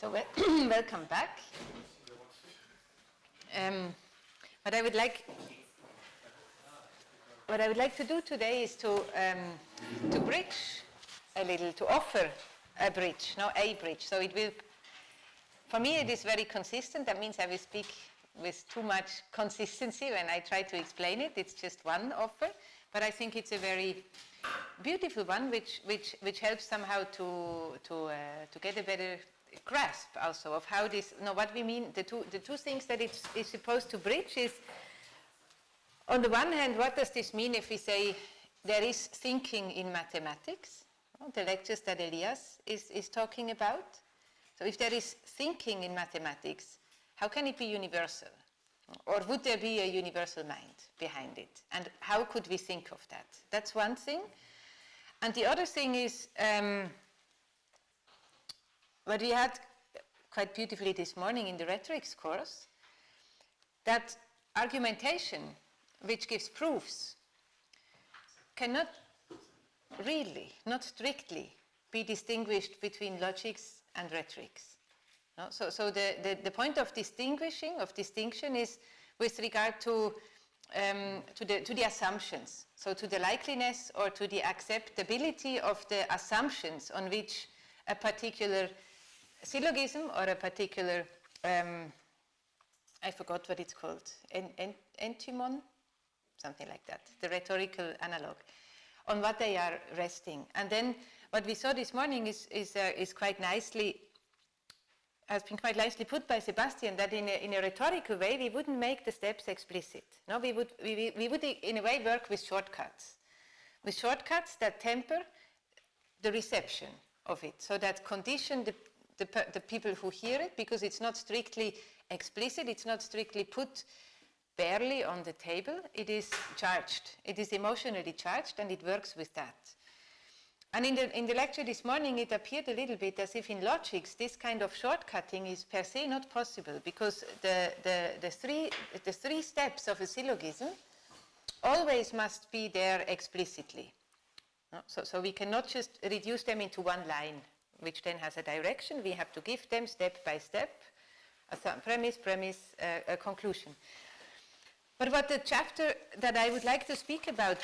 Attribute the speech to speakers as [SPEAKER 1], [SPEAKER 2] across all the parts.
[SPEAKER 1] So welcome back. What I would like to do today is to bridge a little, to offer a bridge, no, a bridge. So it will, for me, it is very consistent. That means I will speak with too much consistency when I try to explain it. It's just one offer, but I think it's a very beautiful one, which helps somehow to get a better grasp also of how this, what we mean. The two things that it is supposed to bridge is, on the one hand, what does this mean if we say there is thinking in mathematics? The lectures that Elias is talking about. So if there is thinking in mathematics, how can it be universal? Or would there be a universal mind behind it? And how could we think of that? That's one thing. And the other thing is what we had quite beautifully this morning in the rhetorics course, that argumentation, which gives proofs, cannot really, not strictly, be distinguished between logics and rhetorics. No? So the point of distinction is with regard to the assumptions, so to the likeliness or to the acceptability of the assumptions on which a particular syllogism or a particular, I forgot what it's called, entymon, something like that, the rhetorical analog, on what they are resting. And then what we saw this morning is quite nicely, has been quite nicely put by Sebastian, that in a rhetorical way we wouldn't make the steps explicit. No, we would in a way work with shortcuts that temper the reception of it, so that condition the people who hear it, because it's not strictly explicit, it's not strictly put barely on the table, it is charged, it is emotionally charged, and it works with that. And in the lecture this morning, it appeared a little bit as if in logics, this kind of shortcutting is per se not possible, because the three steps of a syllogism always must be there explicitly. No? So we cannot just reduce them into one line, which then has a direction. We have to give them step by step, a premise, a conclusion. But what the chapter that I would like to speak about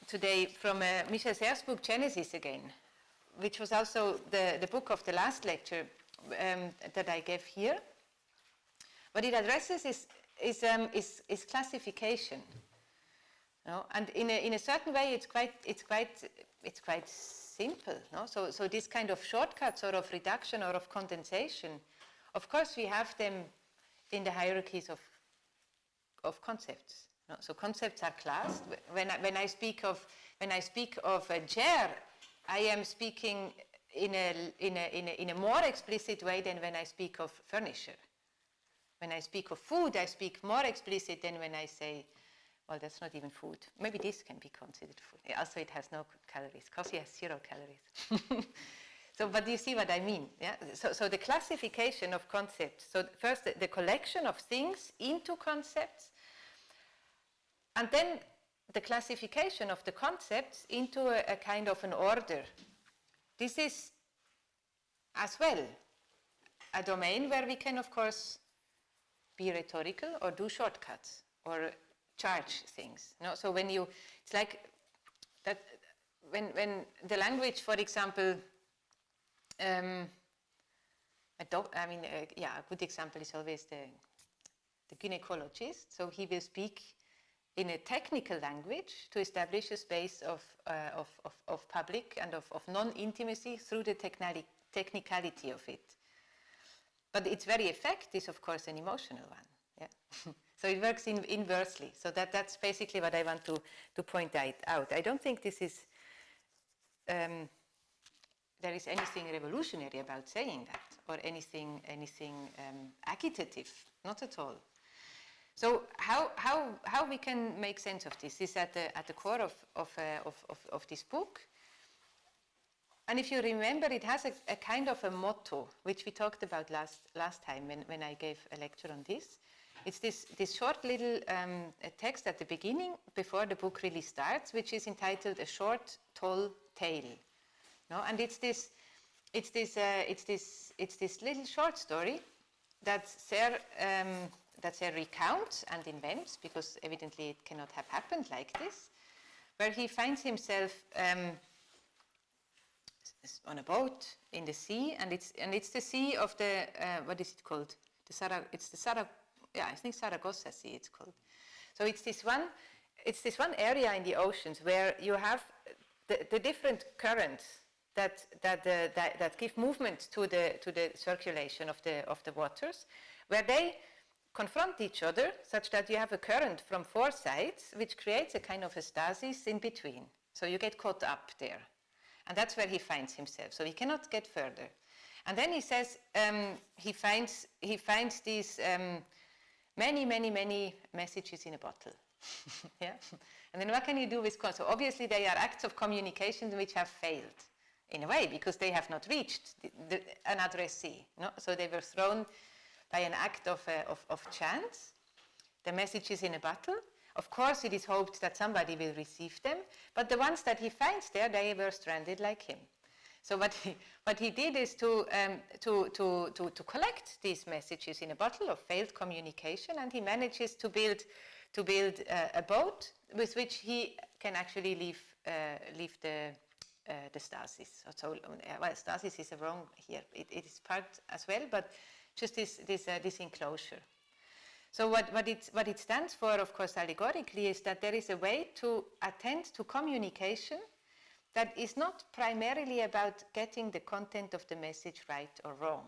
[SPEAKER 1] today from Michel Serres' book Genesis again, which was also the book of the last lecture that I gave here. What it addresses is classification, no? And in a certain way, it's quite simple, no? So this kind of shortcuts or of reduction or of condensation, of course, we have them in the hierarchies of concepts. No, so concepts are classed. When I speak of a chair, I am speaking in a more explicit way than when I speak of furniture. When I speak of food, I speak more explicit than when I say, well, that's not even food. Maybe this can be considered food. Also, it has no calories. Coffee has 0 calories. So, but you see what I mean, yeah? So the classification of concepts. So first, the collection of things into concepts, and then the classification of the concepts into a kind of an order. This is as well a domain where we can, of course, be rhetorical or do shortcuts or charge things. No? So when it's like that when the language, for example, a good example is always the gynecologist. So he will speak in a technical language to establish a space of public and of non-intimacy through the technicality of it. But its very effect is, of course, an emotional one. Yeah? So it works inversely. So that's basically what I want to point out. I don't think this is there is anything revolutionary about saying that, or anything agitative. Not at all. So how we can make sense of this is at the core of this book. And if you remember, it has a kind of a motto, which we talked about last time when I gave a lecture on this. It's this short little text at the beginning, before the book really starts, which is entitled A Short, Tall Tale. No? And it's this it's this little short story that Serres recounts and invents, because evidently it cannot have happened like this, where he finds himself on a boat in the sea, and it's the sea of the what is it called? I think Saragossa Sea it's called. So it's this one area in the oceans where you have the different currents that give movement to the circulation of the waters, where they confront each other such that you have a current from four sides, which creates a kind of a stasis in between. So you get caught up there. And that's where he finds himself. So he cannot get further. And then he says he finds these many messages in a bottle. Yeah? And then what can you do with so obviously they are acts of communication which have failed in a way, because they have not reached an addressee. No? So they were thrown by an act of chance. The message is in a bottle. Of course, it is hoped that somebody will receive them, but the ones that he finds there, they were stranded like him. So what he did is to collect these messages in a bottle of failed communication, and he manages to build a boat with which he can actually leave the stasis. So well, stasis is wrong here. It is part as well, but just this enclosure. So what it stands for, of course, allegorically, is that there is a way to attend to communication that is not primarily about getting the content of the message right or wrong,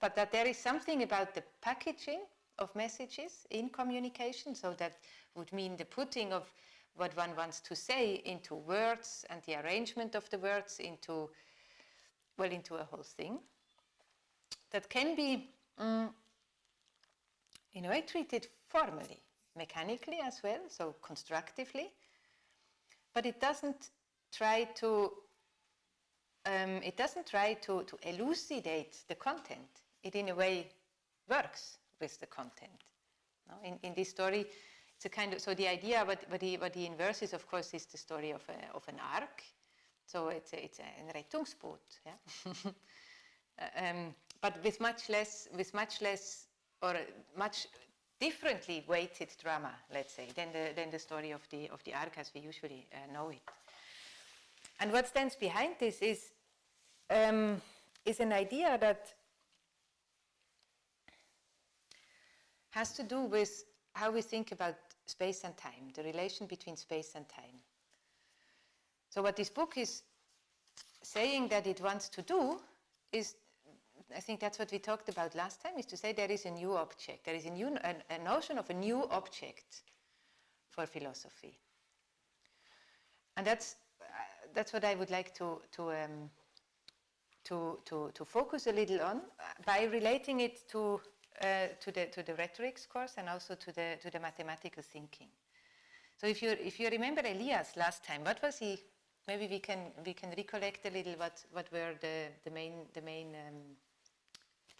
[SPEAKER 1] but that there is something about the packaging of messages in communication. So that would mean the putting of what one wants to say into words and the arrangement of the words into a whole thing that can be in a way treated formally, mechanically as well, so constructively, but it doesn't try to elucidate the content. It in a way works with the content. No? In this story, it's a kind of, so the idea what he inverses, of course, is the story of an ark. So it's a Rettungsboot, yeah? But with much less or much differently weighted drama, let's say, than the story of the ark as we usually know it. And what stands behind this is an idea that has to do with how we think about space and time, the relation between space and time. So what this book is saying that it wants to do is, I think that's what we talked about last time, is to say there is a new object. There is a notion of a new object for philosophy. And that's what I would like to focus a little on by relating it to the rhetorics course and also to the mathematical thinking. So if you remember Elias last time, what was he? Maybe we can recollect a little what were the main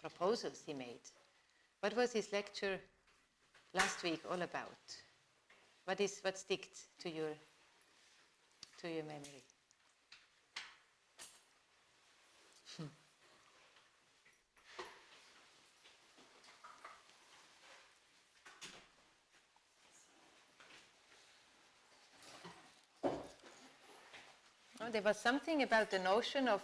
[SPEAKER 1] proposals he made. What was his lecture last week all about? What sticks to your memory? Oh, there was something about the notion of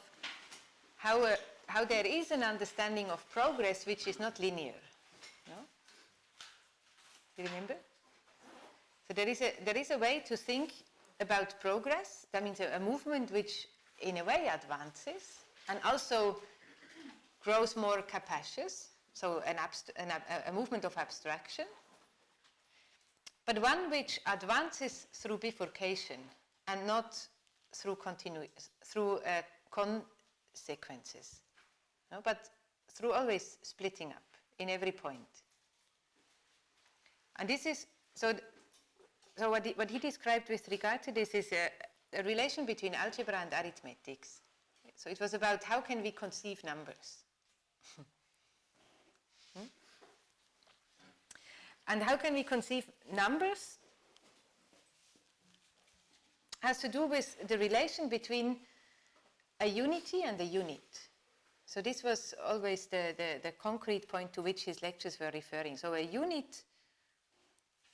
[SPEAKER 1] how there is an understanding of progress which is not linear. No? Do you remember? So there is a way to think about progress. That means a movement which, in a way, advances and also grows more capacious. So a movement of abstraction, but one which advances through bifurcation and not through consequences, no? But through always splitting up in every point. And this is so what he described with regard to this is a relation between algebra and arithmetics. So it was about how can we conceive numbers. And how can we conceive numbers has to do with the relation between a unity and a unit. So this was always the concrete point to which his lectures were referring. So a unit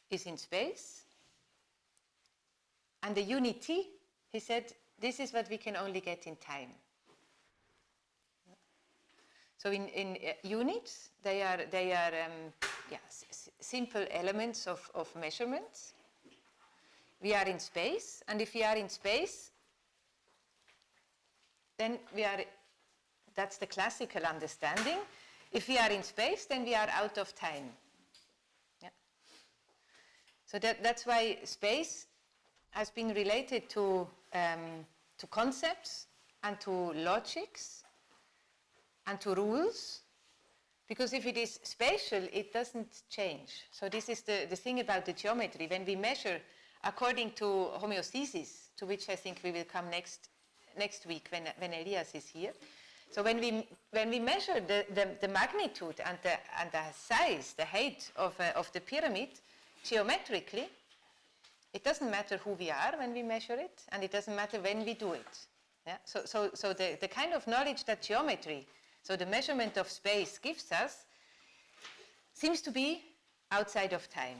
[SPEAKER 1] is in space, and the unity, he said, this is what we can only get in time. So in units, they are simple elements of measurements. We are in space, and if we are in space, then that's the classical understanding. If we are in space, then we are out of time. Yeah. So that's why space has been related to concepts and to logics and to rules, because if it is spatial, it doesn't change. So this is the thing about the geometry. When we measure according to homeostasis, to which I think we will come next week when Elias is here. So when we measure the magnitude and the size, the height of the pyramid geometrically, it doesn't matter who we are when we measure it, and it doesn't matter when we do it. Yeah? So the kind of knowledge that geometry, so the measurement of space gives us, seems to be outside of time.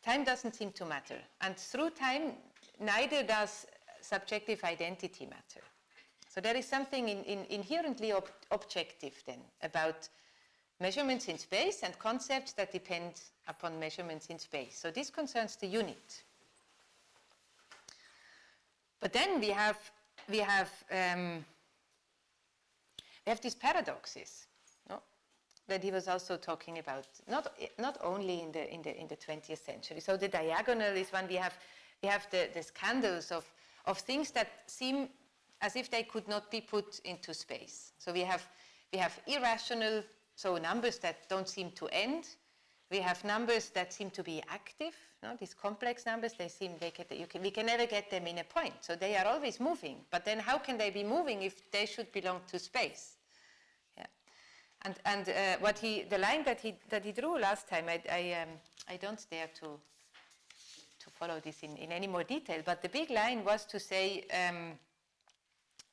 [SPEAKER 1] Time doesn't seem to matter. And through time, neither does subjective identity matter. So there is something inherently objective then about measurements in space and concepts that depend upon measurements in space. So this concerns the unit. But then we have these paradoxes, no? That he was also talking about, not only in the 20th century. So the diagonal is when we have the scandals of things that seem as if they could not be put into space. So we have irrational, so numbers that don't seem to end. We have numbers that seem to be active. No? These complex numbers, we can never get them in a point. So they are always moving. But then how can they be moving if they should belong to space? Yeah. And the line that he drew last time, I don't dare to follow this in any more detail, but the big line was to say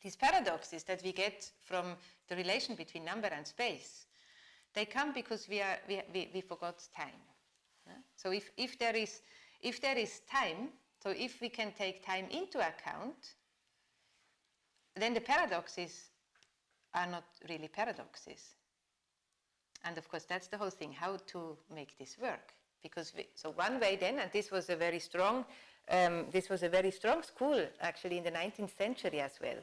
[SPEAKER 1] these paradoxes that we get from the relation between number and space, they come because we forgot time. Yeah? So if there is time, so if we can take time into account, then the paradoxes are not really paradoxes. And of course, that's the whole thing, how to make this work. Because so one way then, and this was a very strong school actually in the 19th century as well,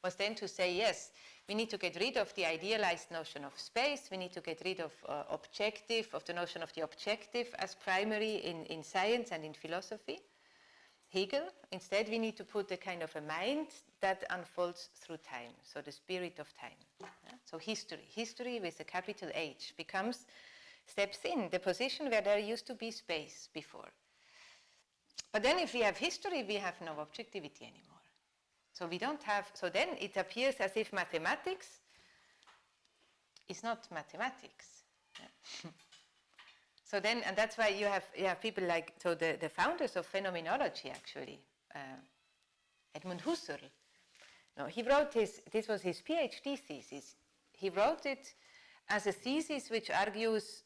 [SPEAKER 1] was then to say, yes, we need to get rid of the idealized notion of space, we need to get rid of the notion of the objective as primary in science and in philosophy, Hegel. Instead, we need to put a kind of a mind that unfolds through time, so the spirit of time. Yeah? So history with a capital H steps in the position where there used to be space before. But then if we have history, we have no objectivity anymore. So then it appears as if mathematics is not mathematics. Yeah. So then, and that's why you have people like, so the founders of phenomenology actually, Edmund Husserl. No, he wrote this was his PhD thesis. He wrote it as a thesis which argues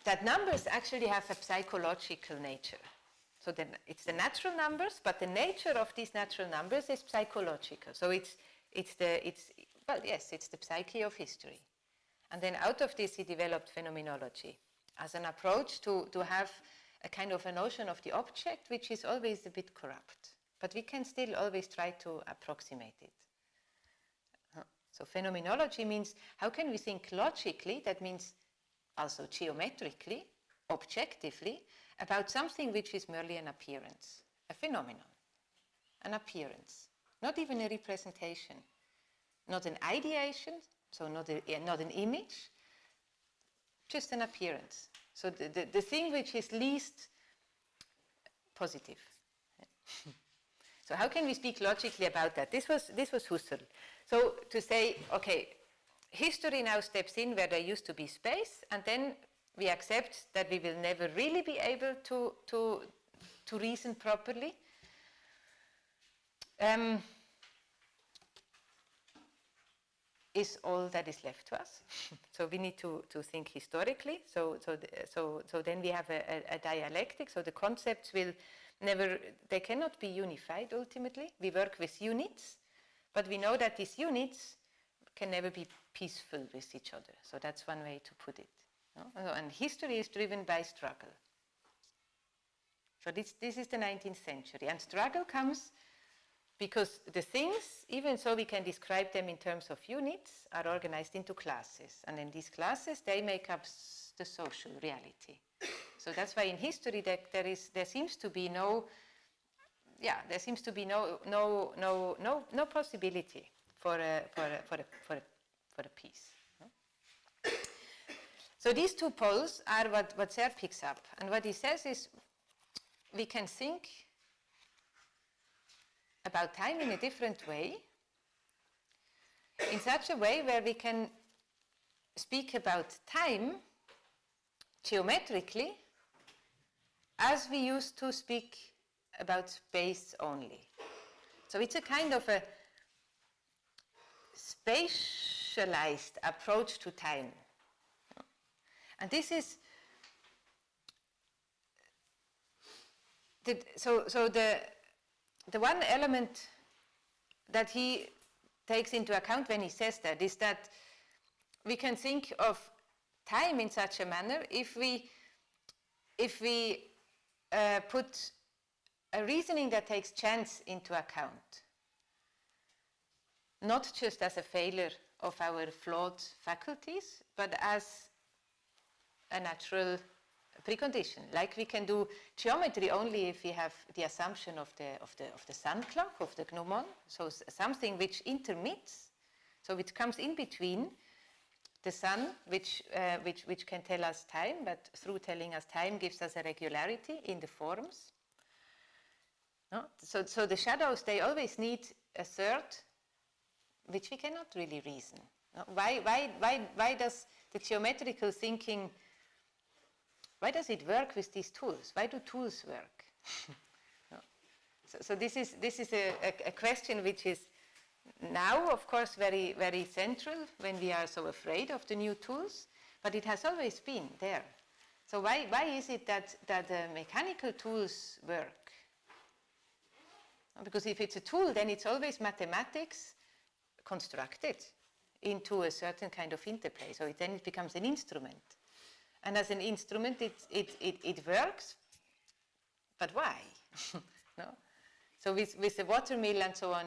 [SPEAKER 1] that numbers actually have a psychological nature. So then it's the natural numbers, but the nature of these natural numbers is psychological. So it's the psyche of history. And then out of this he developed phenomenology as an approach to have a kind of a notion of the object which is always a bit corrupt. But we can still always try to approximate it. So phenomenology means how can we think logically, that means also geometrically, objectively, about something which is merely an appearance, a phenomenon, an appearance, not even a representation, not an ideation, so not an image, just an appearance. So the thing which is least positive. So how can we speak logically about that? This was Husserl. So to say, okay, history now steps in where there used to be space, and then we accept that we will never really be able to reason properly. is all that is left to us. So we need to think historically. So then we have a dialectic. So the concepts will never, they cannot be unified ultimately. We work with units, but we know that these units can never be peaceful with each other. So that's one way to put it. No? And history is driven by struggle. So this is the 19th century. And struggle comes because the things, even so we can describe them in terms of units, are organized into classes. And in these classes, they make up the social reality. So that's why in history there seems to be no possibility for a peace. No? So these two poles are what Serres picks up. And what he says is we can think about time in a different way, in such a way where we can speak about time geometrically as we used to speak about space only. So it's a kind of a spatialized approach to time. And this is the one element that he takes into account when he says that is that we can think of time in such a manner if we put a reasoning that takes chance into account, not just as a failure of our flawed faculties, but as a natural precondition. Like we can do geometry only if we have the assumption of the sun clock, of the gnomon, so something which intermits, so which comes in between the sun, which can tell us time, but through telling us time gives us a regularity in the forms. No? So the shadows, they always need a third, which we cannot really reason. No? Why does the geometrical thinking, why does it work with these tools? Why do tools work? No? So this is a question which is now, of course, very, very central when we are so afraid of the new tools, but it has always been there. So why is it that mechanical tools work? Because if it's a tool, then it's always mathematics constructed into a certain kind of interplay. So then it becomes an instrument. And as an instrument, it works, but why? No? So with the water mill and so on,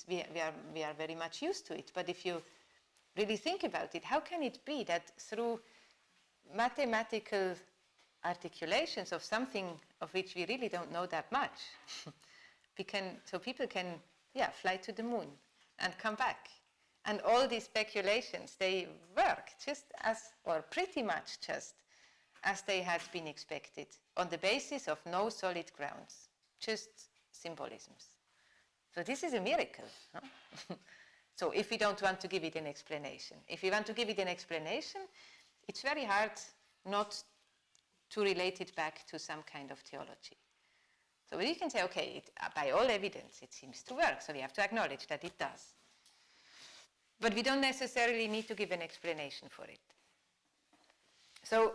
[SPEAKER 1] we are very much used to it. But if you really think about it, how can it be that through mathematical articulations of something of which we really don't know that much, people can fly to the moon and come back. And all these speculations, they work just as, or pretty much just as they had been expected, on the basis of no solid grounds, just symbolisms. So this is a miracle. No? So if we don't want to give it an explanation. If we want to give it an explanation, it's very hard not to relate it back to some kind of theology. So we can say, okay, by all evidence, it seems to work, so we have to acknowledge that it does. But we don't necessarily need to give an explanation for it. So,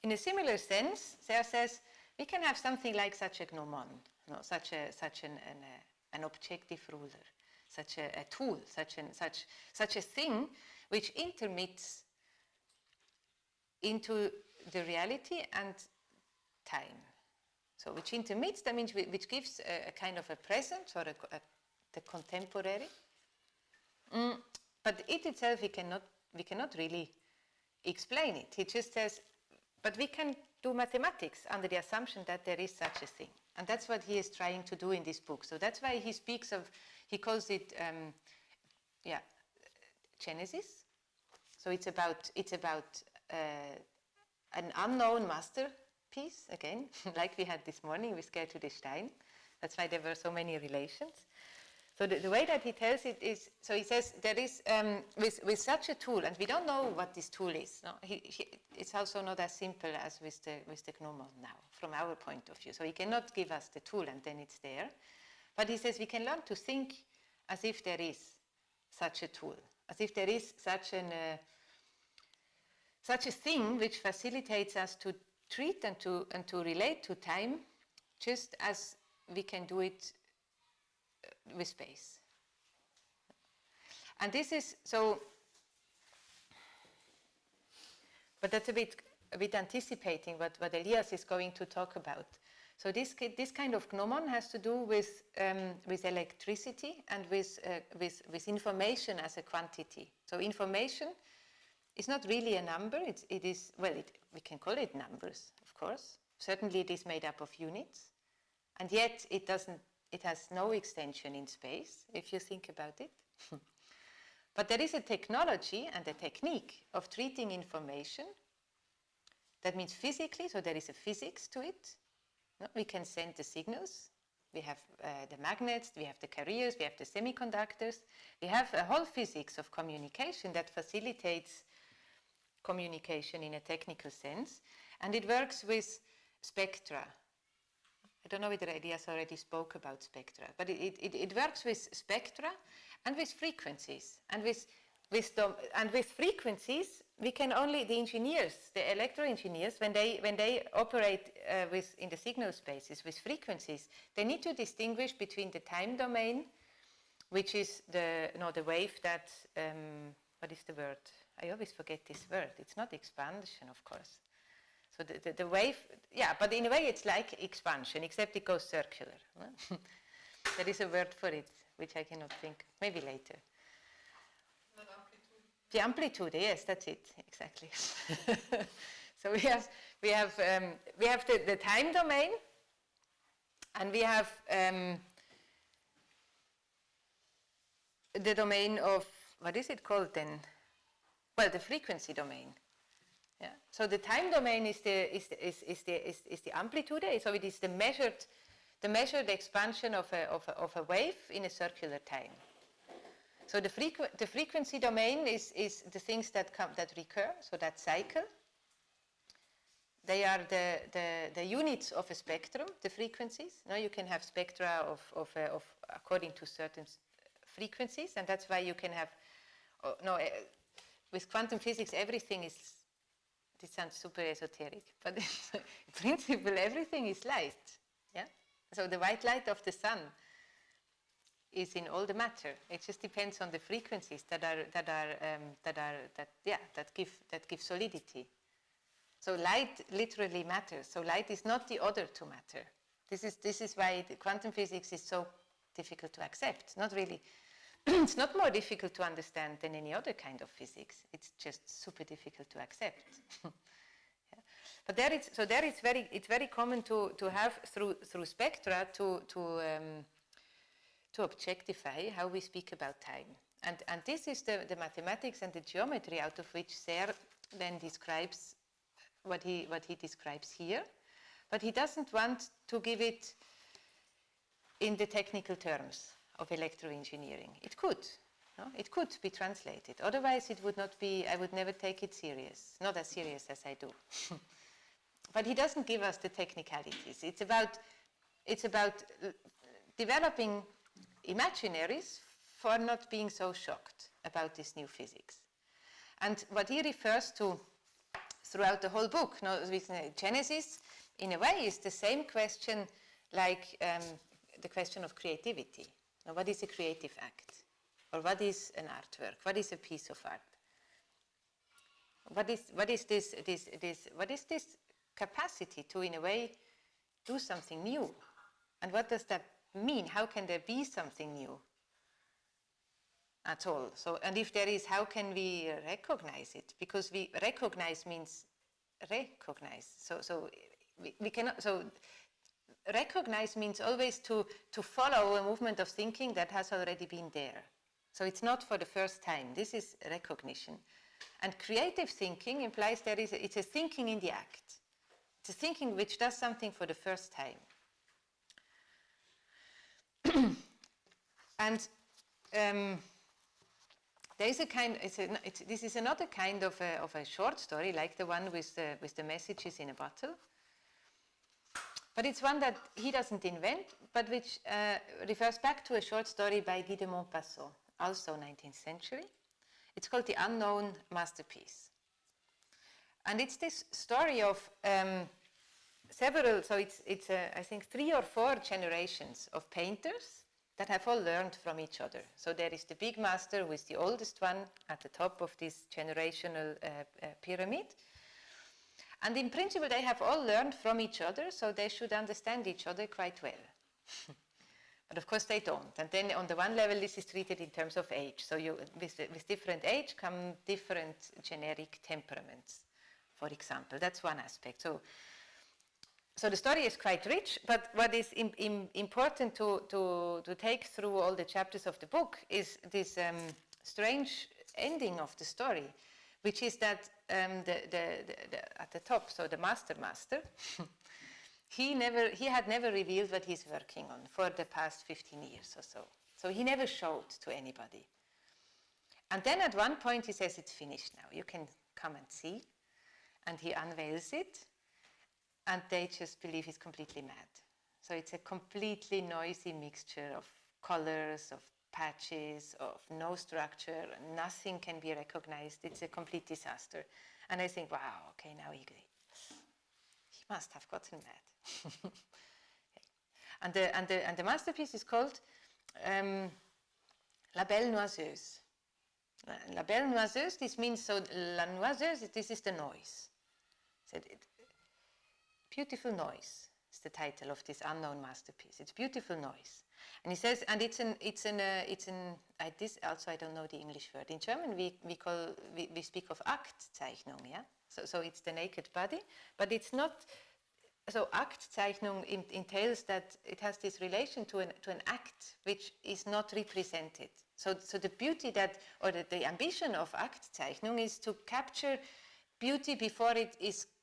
[SPEAKER 1] in a similar sense, Serres says, we can have something like such a gnomon, such an objective ruler, such a tool, such a thing which intermits into the reality and time. So which intermits, that means which gives a kind of a present or the contemporary. But it itself, we cannot really explain it. He just says, but we can do mathematics under the assumption that there is such a thing. And that's what he is trying to do in this book. So that's why he speaks of, he calls it, Genesis. So it's about an unknown masterpiece, again, like we had this morning with Gertrude Stein. That's why there were so many relations. So the way that he tells it is, so he says there is, with such a tool, and we don't know what this tool is. No? It's also not as simple as with the gnomon now, from our point of view. So he cannot give us the tool and then it's there. But he says we can learn to think as if there is such a tool, as if there is such a thing which facilitates us to treat and to relate to time, just as we can do it with space. And this is so. But that's a bit anticipating what Elias is going to talk about. So this kind of gnomon has to do with electricity and with information as a quantity. So information is not really a number. We can call it numbers, of course. Certainly, it is made up of units, and yet it has no extension in space if you think about it. But there is a technology and a technique of treating information. That means physically, so there is a physics to it. No? We can send the signals. We have the magnets, we have the carriers, we have the semiconductors. We have a whole physics of communication that facilitates communication in a technical sense. And it works with spectra. I don't know whether Elias already spoke about spectra, but it works with spectra and with frequencies. And with frequencies, we can only, the engineers, the electro engineers, when they operate in the signal spaces with frequencies, they need to distinguish between the time domain, which is the wave that, what is the word? I always forget this word. It's not expansion, of course. So the wave, yeah, but in a way it's like expansion, except it goes circular. There is a word for it, which I cannot think. Maybe later. The amplitude, yes, that's it, exactly. So we have the time domain, and we have the domain of, what is it called then? Well, the frequency domain. Yeah. So the time domain is the amplitude. So it is the measured expansion of a wave in a circular time. So the frequency domain is the things that recur. So that cycle. They are the units of a spectrum. The frequencies. Now you can have spectra of according to certain frequencies, and that's why you can have. With quantum physics, everything is. This sounds super esoteric, but in principle, everything is light. Yeah. So the white light of the sun is in all the matter. It just depends on the frequencies that give solidity. So light literally matters. So light is not the other to matter. This is why the quantum physics is so difficult to accept. Not really. It's not more difficult to understand than any other kind of physics. It's just super difficult to accept. Yeah. But it's very common to have through spectra to objectify how we speak about time. And this is the mathematics and the geometry out of which Serres then describes what he describes here. But he doesn't want to give it in the technical terms of electroengineering. It could. No? It could be translated. Otherwise, it would not be, I would never take it serious. Not as serious as I do. But he doesn't give us the technicalities. It's about developing imaginaries for not being so shocked about this new physics. And what he refers to throughout the whole book, with Genesis, in a way, is the same question like the question of creativity. Now, what is a creative act? Or what is an artwork? What is a piece of art? What is this capacity to, in a way, do something new? And what does that mean? How can there be something new at all? So, and if there is, how can we recognize it? Because we recognize means recognize. So we cannot. So recognize means always to follow a movement of thinking that has already been there. So it's not for the first time. This is recognition. And creative thinking implies it's a thinking in the act. It's a thinking which does something for the first time. And there is a kind. This is another kind of a short story, like the one with the messages in a bottle. But it's one that he doesn't invent, but which refers back to a short story by Guy de Maupassant, also 19th century. It's called The Unknown Masterpiece. And it's this story of several, so it's I think 3 or 4 generations of painters that have all learned from each other. So there is the big master, who is the oldest one at the top of this generational pyramid. And in principle, they have all learned from each other, so they should understand each other quite well. But of course, they don't. And then on the one level, this is treated in terms of age. So with different age come different generic temperaments, for example. That's one aspect. So the story is quite rich, but what is important to take through all the chapters of the book is this strange ending of the story, which is that at the top, so the master, he had never revealed what he's working on for the past 15 years or so. So he never showed to anybody. And then at one point he says, it's finished now, you can come and see. And he unveils it, and they just believe he's completely mad. So it's a completely noisy mixture of colors, of patches, of no structure, nothing can be recognized. It's a complete disaster. And I think, wow, okay, now he must have gotten mad. and the masterpiece is called La Belle Noiseuse. La Belle Noiseuse, this means, so la noiseuse, this is the noise. So beautiful noise is the title of this unknown masterpiece. It's beautiful noise. And he says, and this also I don't know the English word. In German we speak of Aktzeichnung, yeah? So it's the naked body, but it's not, so Aktzeichnung entails that it has this relation to an act which is not represented. So the beauty that, or the ambition of Aktzeichnung is to capture beauty before it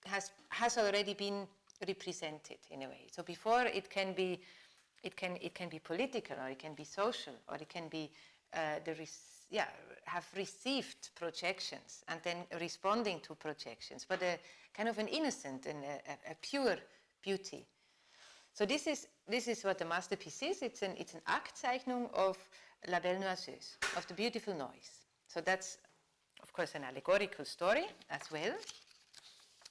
[SPEAKER 1] has already been represented in a way. So before it can be political, or it can be social, or it can be have received projections and then responding to projections, but a kind of an innocent and a pure beauty. So this is what the masterpiece is. It's an Aktzeichnung of La Belle Noiseuse, of the beautiful noise. So that's, of course, an allegorical story as well,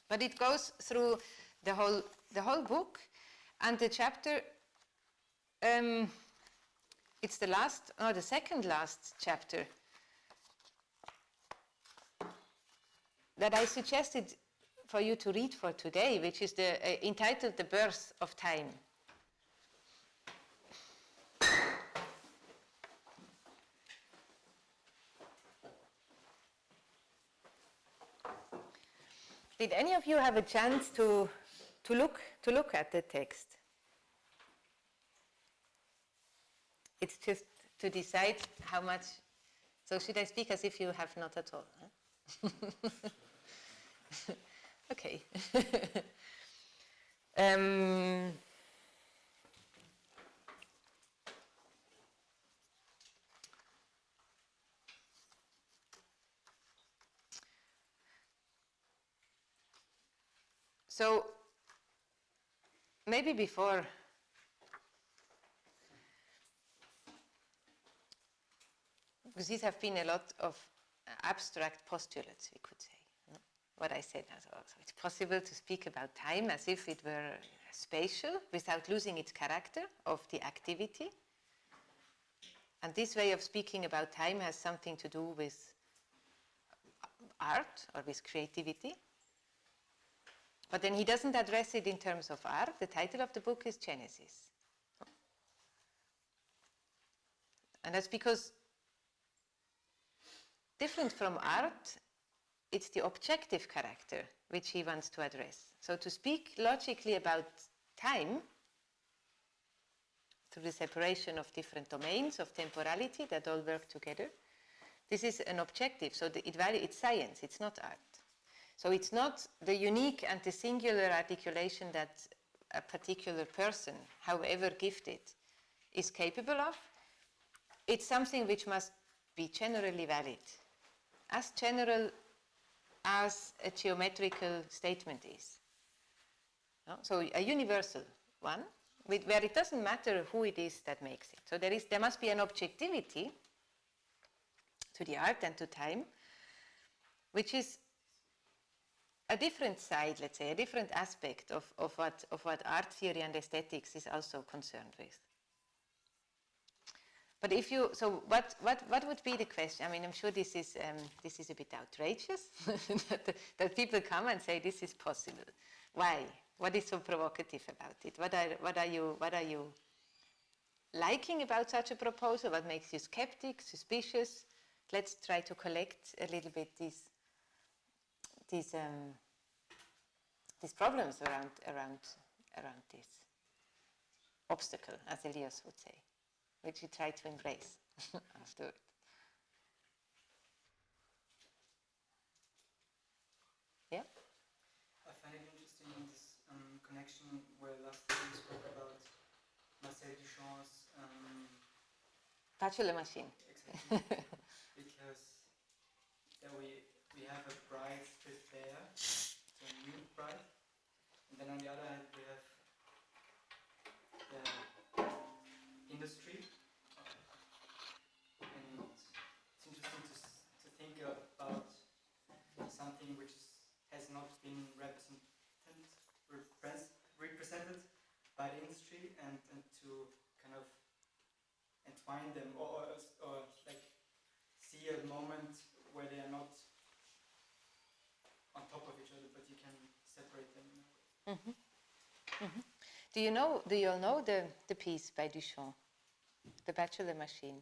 [SPEAKER 1] but it goes through the whole book, and the chapter. It's the second last chapter that I suggested for you to read for today, which is entitled "The Birth of Time." Did any of you have a chance to look at the text? It's just to decide how much. So should I speak as if you have not at all? Huh? Okay. So maybe before because these have been a lot of abstract postulates, we could say. No? What I said as well. So it's possible to speak about time as if it were spatial without losing its character of the activity. And this way of speaking about time has something to do with art or with creativity. But then he doesn't address it in terms of art. The title of the book is Genesis. And that's because, different from art, it's the objective character which he wants to address. So to speak logically about time, through the separation of different domains of temporality that all work together, this is an objective. So it's science, it's not art. So it's not the unique and the singular articulation that a particular person, however gifted, is capable of. It's something which must be generally valid, as general as a geometrical statement is. No? So a universal, one, where it doesn't matter who it is that makes it. So there must be an objectivity to the art and to time, which is a different side, let's say, a different aspect of what art theory and aesthetics is also concerned with. But if you, so what would be the question? I mean, I'm sure this is a bit outrageous that people come and say this is possible. Why? What is so provocative about it? What are you liking about such a proposal? What makes you skeptic, suspicious? Let's try to collect a little bit these problems around this obstacle, as Elias would say, which you try to embrace afterward. Yeah?
[SPEAKER 2] I find it interesting in this connection where last time we spoke about Marcel Duchamp's
[SPEAKER 1] Bachelor machine.
[SPEAKER 2] Exactly. Because there we have a bride stripped bare, so a nude bride, and then on the other hand we have the industry, and it's interesting to think about something which has not been represented by the industry, and to kind of entwine them or like see a moment where they are not on top of each other, but you can separate them.
[SPEAKER 1] Mm-hmm. Mm-hmm. Do you all know the piece by Duchamp, The Bachelor Machine?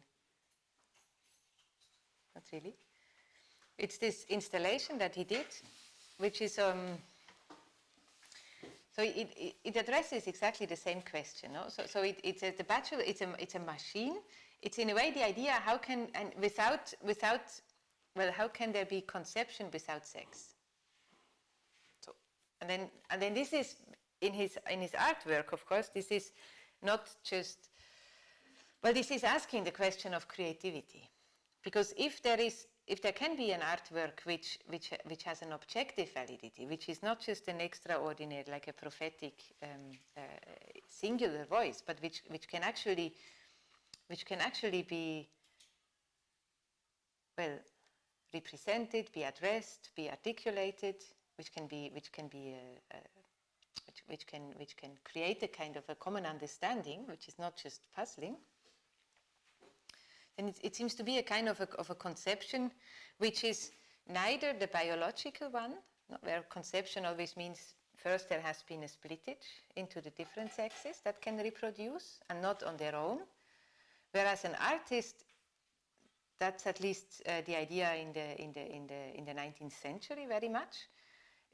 [SPEAKER 1] Not really. It's this installation that he did, which is so it addresses exactly the same question. No? So it's the Bachelor. It's a machine. It's in a way the idea how can how can there be conception without sex? So and then this is in his artwork, of course. This is not just this is asking the question of creativity, because if there can be an artwork which has an objective validity, which is not just an extraordinary, like a prophetic singular voice, but which can actually be represented, be addressed, be articulated, which can create a kind of a common understanding, which is not just puzzling. And it seems to be a kind of a conception which is neither the biological one, where conception always means first there has been a splittage into the different sexes that can reproduce and not on their own, whereas an artist, that's at least the idea in the 19th century very much,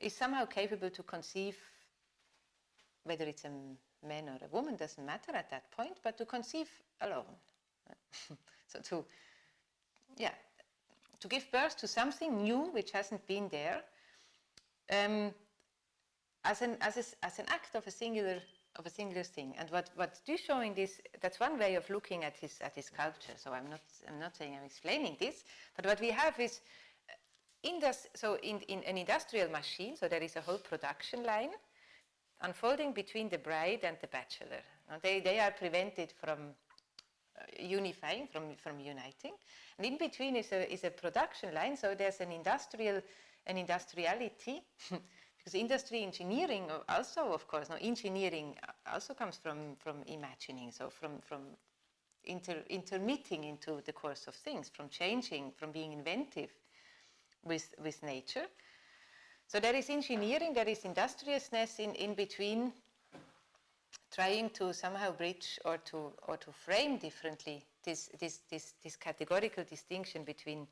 [SPEAKER 1] is somehow capable to conceive, whether it's a man or a woman, doesn't matter at that point, but to conceive alone. So to give birth to something new which hasn't been there, as an act of a singular thing. And what Duchamp in this, that's one way of looking at his sculpture. So I'm not saying I'm explaining this, but what we have is in an industrial machine. So there is a whole production line unfolding between the bride and the bachelor. Now they are prevented from unifying, from uniting, and in between is a production line. So there's an industriality, because industry engineering also, of course, engineering also comes from imagining, so from intermitting into the course of things, from changing, from being inventive with nature. So there is engineering, there is industriousness in between, trying to somehow bridge or to frame differently this categorical distinction between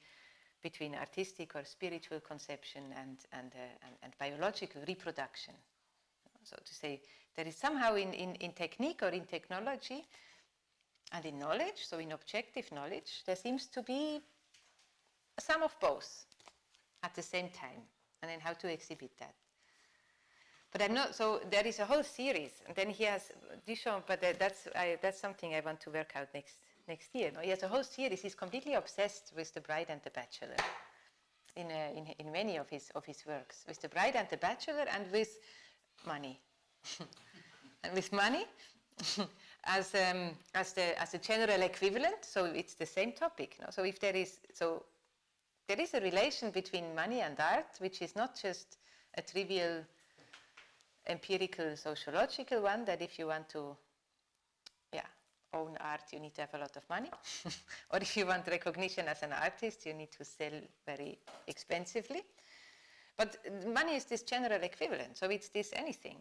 [SPEAKER 1] artistic or spiritual conception and biological reproduction. So to say there is somehow in technique or in technology and in knowledge, so in objective knowledge, there seems to be a sum of both at the same time, and then how to exhibit that. But I'm not, so there is a whole series, and then he has Duchamp, but that's something I want to work out next year. No? He has a whole series. He's completely obsessed with the bride and the bachelor in many of his works, with the bride and the bachelor and with money. and with money as a general equivalent. So it's the same topic. No? So if there is a relation between money and art, which is not just a trivial empirical sociological one, that if you want to own art, you need to have a lot of money. Or if you want recognition as an artist, you need to sell very expensively. But money is this general equivalent, so it's this anything.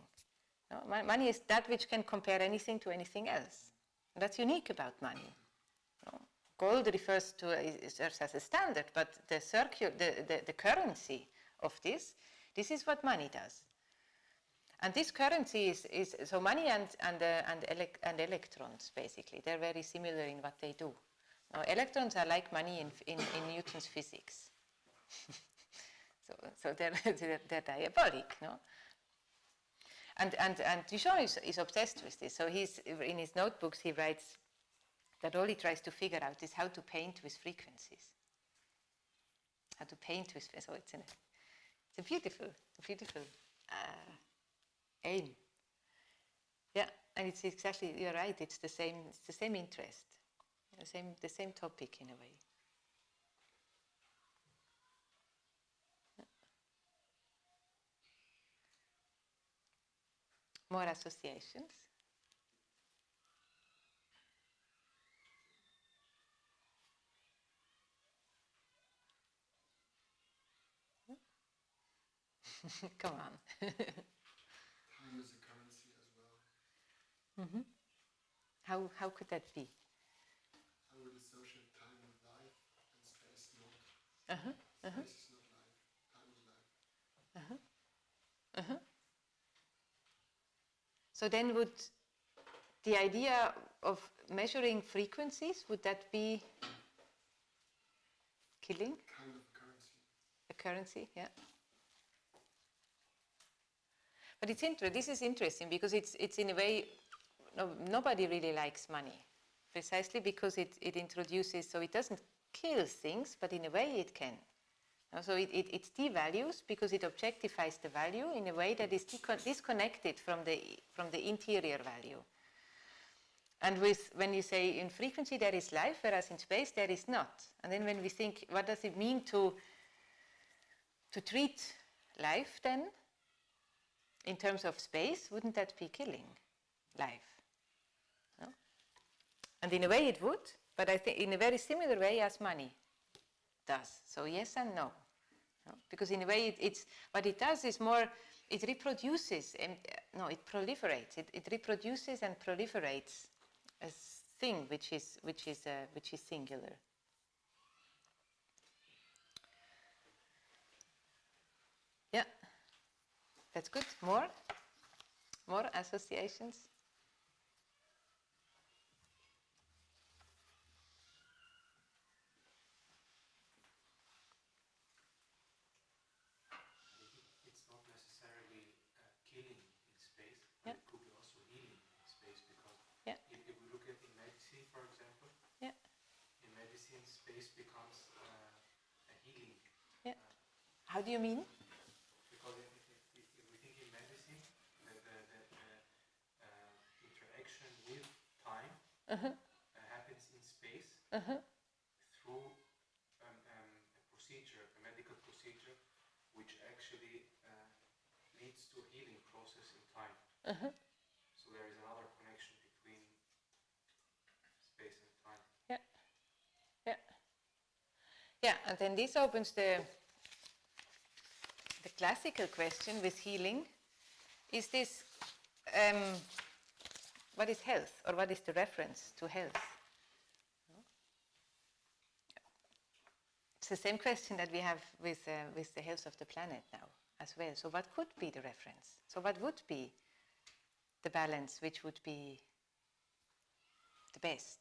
[SPEAKER 1] No? Money is that which can compare anything to anything else. And that's unique about money. No? Gold refers to, serves as a standard, but the currency of this is what money does. And this currency is so money and electrons, basically. They're very similar in what they do. Now, electrons are like money in Newton's physics. so they're diabolic, no? And Duchamp is obsessed with this. So in his notebooks he writes that all he tries to figure out is how to paint with frequencies. How to paint with, so it's a beautiful aim. Yeah, and it's exactly, you're right, it's the same interest, the same topic in a way. Yeah. More associations. Come on.
[SPEAKER 3] Time is a currency as well.
[SPEAKER 1] Mm-hmm. How could that be?
[SPEAKER 3] I would associate time with life and space not. Space is not life, time is life.
[SPEAKER 1] So then would the idea of measuring frequencies, would that be killing?
[SPEAKER 3] Kind of a currency.
[SPEAKER 1] A currency, yeah. But this is interesting because it's in a way, nobody really likes money, precisely because it introduces, so it doesn't kill things, but in a way it can. So it devalues because it objectifies the value in a way that is disconnected from the interior value. And when you say in frequency there is life, whereas in space there is not. And then when we think, what does it mean to treat life then? In terms of space, wouldn't that be killing life? No? And in a way it would, but I think in a very similar way as money does. So yes and no. No? Because in a way it's what it does is more, it reproduces, it proliferates. It reproduces and proliferates a thing which is singular. Yeah. That's good. More associations.
[SPEAKER 4] It's not necessarily killing in space,
[SPEAKER 1] Yeah.
[SPEAKER 4] but it could be also healing in space, because if we look at in medicine, for example, in medicine, space becomes a healing.
[SPEAKER 1] Yeah. How do you mean?
[SPEAKER 4] Because if we think in medicine, the interaction with time happens in space through a procedure, a medical procedure, which actually leads to a healing process in time. So there is another connection between space and time.
[SPEAKER 1] Yeah, and then this opens the classical question with healing. Is this, what is health, or what is the reference to health? It's the same question that we have with the health of the planet now as well. So what could be the reference? So what would be the balance which would be the best?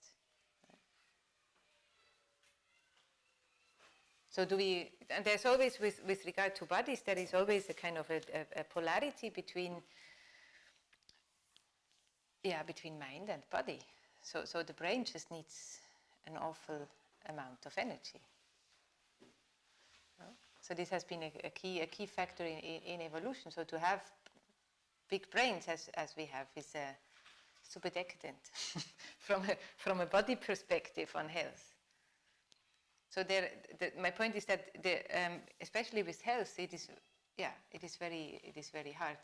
[SPEAKER 1] So and there's always, with regard to bodies, there is always a kind of a polarity between mind and body. So the brain just needs an awful amount of energy. So this has been a key factor in evolution. So to have big brains as we have is super decadent from a body perspective on health. So my point is that especially with health, it is very hard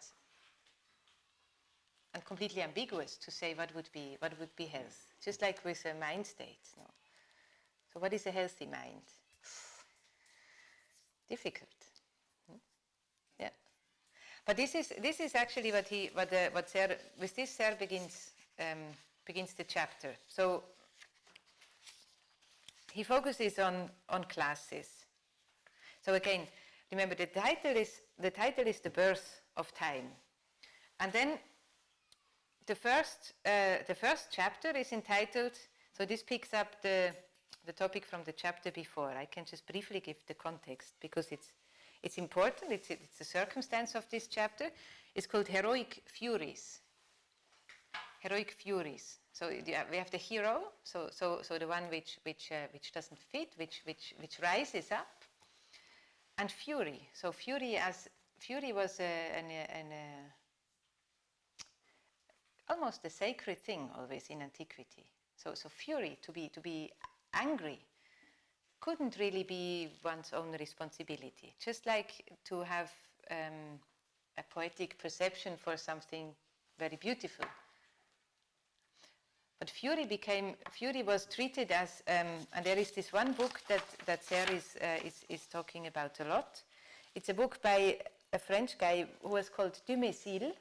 [SPEAKER 1] and completely ambiguous to say what would be health. Just like with a mind state. No? So what is a healthy mind? Difficult. Yeah. But this is actually what Serres, with this Serres begins the chapter. So he focuses on classes. So again, remember the title is the birth of time, and then the first chapter is entitled. So this picks up the topic from the chapter before. I can just briefly give the context because it's important. It's the circumstance of this chapter. It's called heroic Furies. Heroic Furies. So we have the hero. So the one which doesn't fit, which rises up, and fury. So fury was almost a sacred thing always in antiquity. So fury, to be angry, couldn't really be one's own responsibility. Just like to have a poetic perception for something very beautiful. But fury was treated as, and there is this one book that Serres is talking about a lot. It's a book by a French guy who was called Dumézil.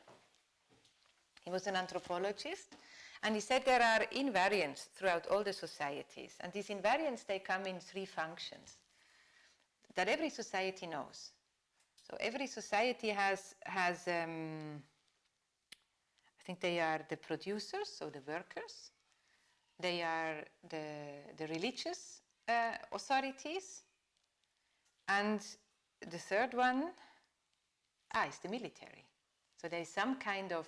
[SPEAKER 1] He was an anthropologist, and he said there are invariants throughout all the societies, and these invariants, they come in three functions that every society knows. So every society has I think they are the producers, so the workers. They are the religious authorities, and the third one is the military. So there is some kind of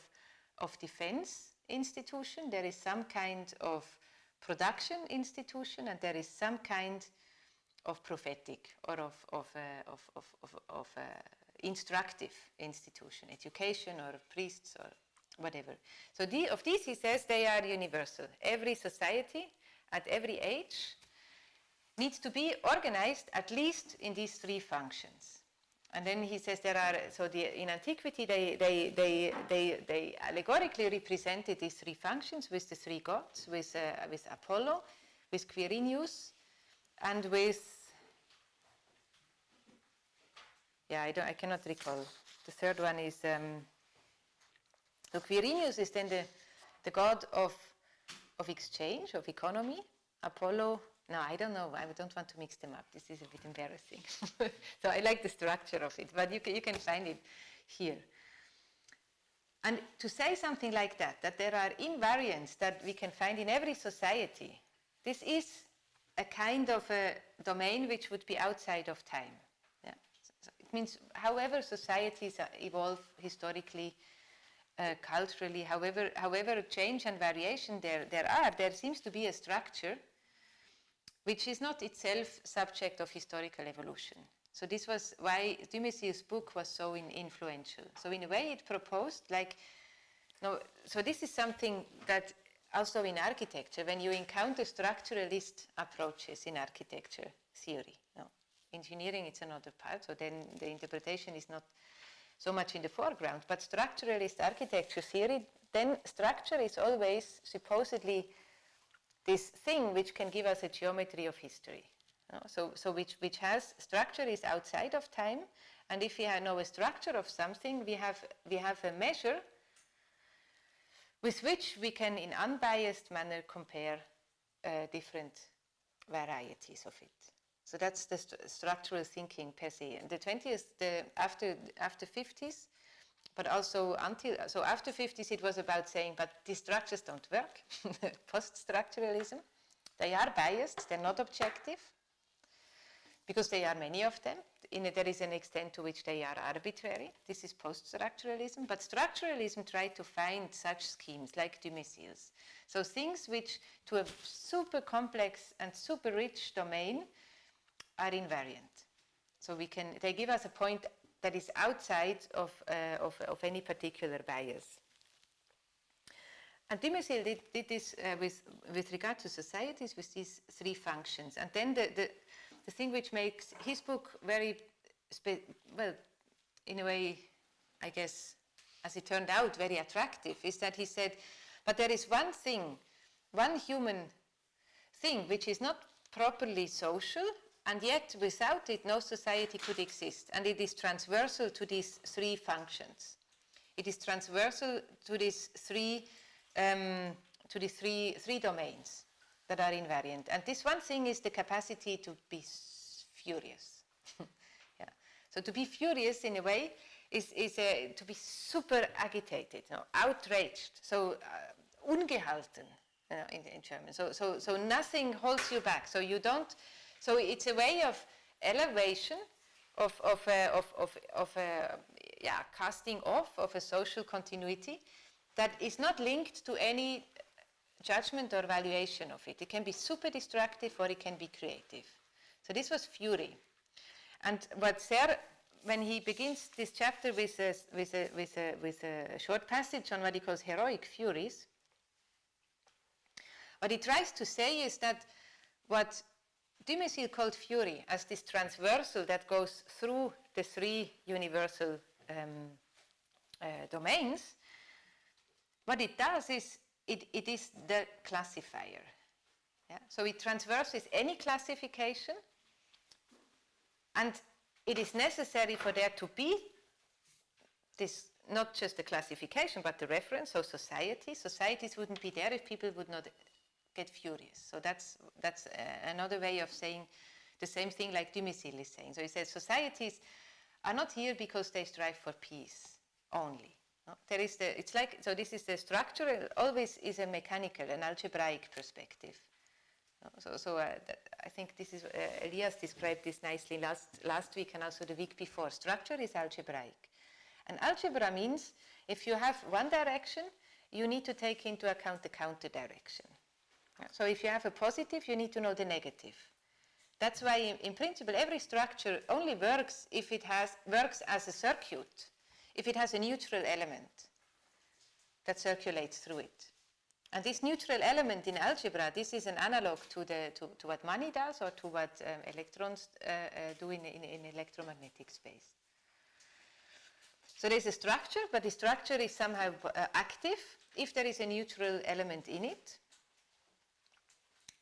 [SPEAKER 1] defense institution, there is some kind of production institution, and there is some kind of prophetic or of instructive institution, education or priests or whatever. So of these, he says, they are universal. Every society at every age needs to be organized at least in these three functions. And then he says there are, in antiquity they allegorically represented these three functions with the three gods, with Apollo, with Quirinius, and with, I cannot recall. The third one is, so Quirinius is then the god of exchange, of economy. Apollo, no, I don't know. I don't want to mix them up. This is a bit embarrassing. So I like the structure of it, but you can find it here. And to say something like that there are invariants that we can find in every society, this is a kind of a domain which would be outside of time. Yeah. So it means however societies evolve historically, culturally, however change and variation there seems to be a structure which is not itself subject of historical evolution. So this was why Dumézil's book was so influential. So in a way it proposed so this is something that also in architecture, when you encounter structuralist approaches in architecture theory, engineering it's another part, so then the interpretation is not so much in the foreground, but structuralist architecture theory, then structure is always supposedly this thing which can give us a geometry of history. So which has, structure is outside of time, and if we know a structure of something, we have a measure with which we can in unbiased manner compare different varieties of it. So that's the structural thinking per se. And the 20th, after 50s, but also after 50s it was about saying, but these structures don't work. Post-structuralism, they are biased, they're not objective, because there are many of them. There is an extent to which they are arbitrary. This is post-structuralism, but structuralism tried to find such schemes like Dumézil's. So things which, to a super complex and super rich domain, are invariant. So they give us a point that is outside of any particular bias. And Dumézil did this with regard to societies with these three functions. And then the thing which makes his book very, well, in a way, I guess, as it turned out, very attractive, is that he said, but there is one thing, one human thing, which is not properly social, and yet without it no society could exist, and it is transversal to these three functions. It is transversal to these three domains that are invariant. And this one thing is the capacity to be furious. Yeah. So to be furious in a way is to be super agitated, outraged, so ungehalten in German. So nothing holds you back. So you don't. So it's a way of elevation, of casting off of a social continuity that is not linked to any judgment or valuation of it. It can be super destructive or it can be creative. So this was fury. And what Serres, when he begins this chapter with a short passage on what he calls heroic furies, what he tries to say is that what Dumézil called fury as this transversal that goes through the three universal domains, what it does is it is the classifier. Yeah? So it transverses any classification, and it is necessary for there to be this, not just the classification, but the reference, so society. Societies wouldn't be there if people would not get furious. So that's another way of saying the same thing like Dumézil is saying. So he says societies are not here because they strive for peace only. No? There is it's like, so this is the structure, always is a mechanical, an algebraic perspective. No? So I think this is, Elias described this nicely last week and also the week before. Structure is algebraic. And algebra means if you have one direction, you need to take into account the counter direction. So if you have a positive, you need to know the negative. That's why in principle every structure only works if it works as a circuit, if it has a neutral element that circulates through it. And this neutral element in algebra, this is an analog to what money does or to what electrons do in electromagnetic space. So there's a structure, but the structure is somehow active if there is a neutral element in it.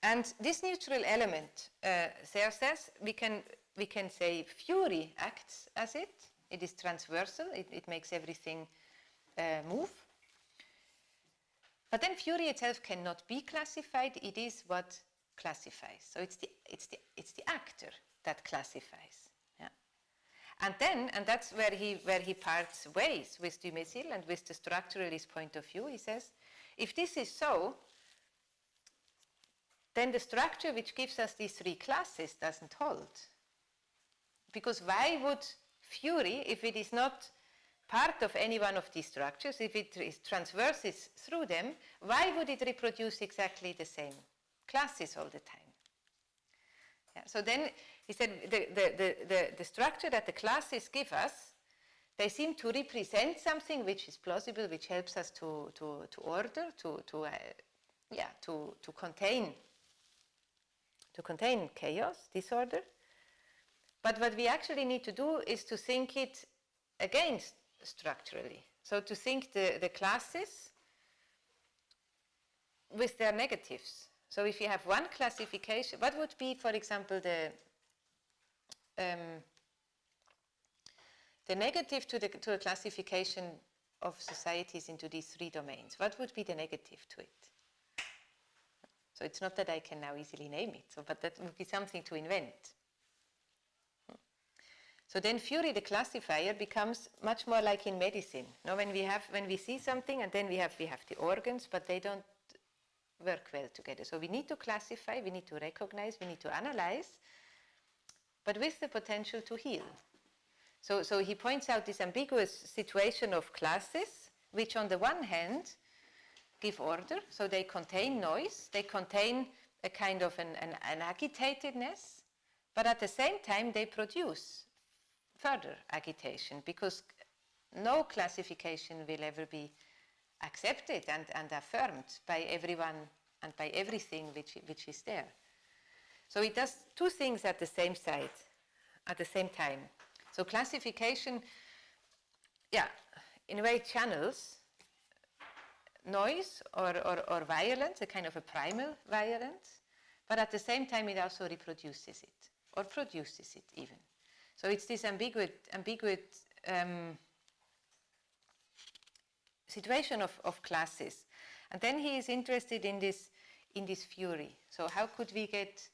[SPEAKER 1] And this neutral element, Serres says, we can say fury acts as it. It is transversal. It makes everything move. But then fury itself cannot be classified. It is what classifies. So it's the actor that classifies. Yeah. And that's where he parts ways with Dumézil and with the structuralist point of view. He says, if this is so, then the structure which gives us these three classes doesn't hold. Because why would fury, if it is not part of any one of these structures, if it transverses through them, why would it reproduce exactly the same classes all the time? Yeah, so then he said the structure that the classes give us, they seem to represent something which is plausible, which helps us to order, to contain chaos, disorder. But what we actually need to do is to think it against structurally. So to think the classes with their negatives. So if you have one classification, what would be, for example, the negative to a classification of societies into these three domains? What would be the negative to it? So it's not that I can now easily name it, but that would be something to invent. So then fury, the classifier, becomes much more like in medicine. Now, when we see something and then we have the organs, but they don't work well together. So we need to classify, we need to recognize, we need to analyze, but with the potential to heal. So he points out this ambiguous situation of classes, which on the one hand give order, so they contain noise, they contain a kind of an agitatedness, but at the same time they produce further agitation, because no classification will ever be accepted and affirmed by everyone and by everything which is there. So it does two things at the same time. So classification, in a way channels noise or violence, a kind of a primal violence, but at the same time it also reproduces it, or produces it even. So it's this ambiguous situation of classes. And then he is interested in this fury. So how could we get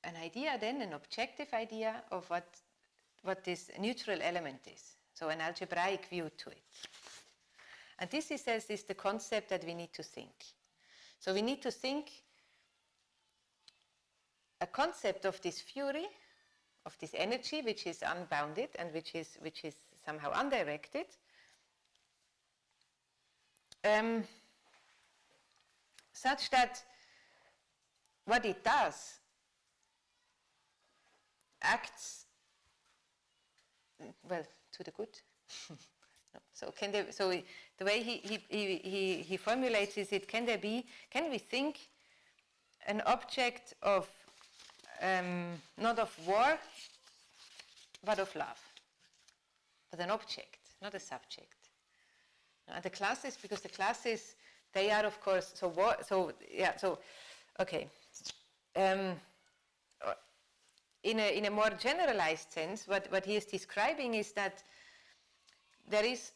[SPEAKER 1] an idea then, an objective idea of what this neutral element is? So an algebraic view to it. And this, he says, is the concept that we need to think. So we need to think a concept of this fury, of this energy which is unbounded and which is somehow undirected, such that what it does acts, well, to the good. So the way he formulates it, can we think an object of not of war but of love, but an object, not a subject. And the classes, because the classes, they are of course okay. In a more generalized sense, what he is describing is that there is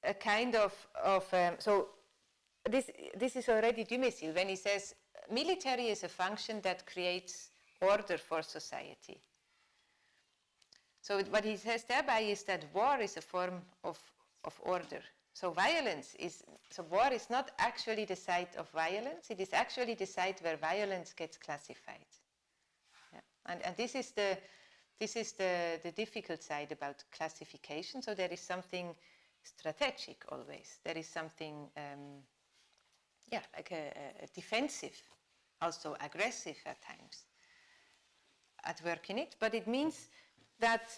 [SPEAKER 1] a kind of so this is already Dumézil when he says military is a function that creates order for society. So what he says thereby is that war is a form of order. So war is not actually the site of violence, it is actually the site where violence gets classified. Yeah. And this is the difficult side about classification. So there is something strategic always. There is something like a defensive, also aggressive at times, at work in it. But it means that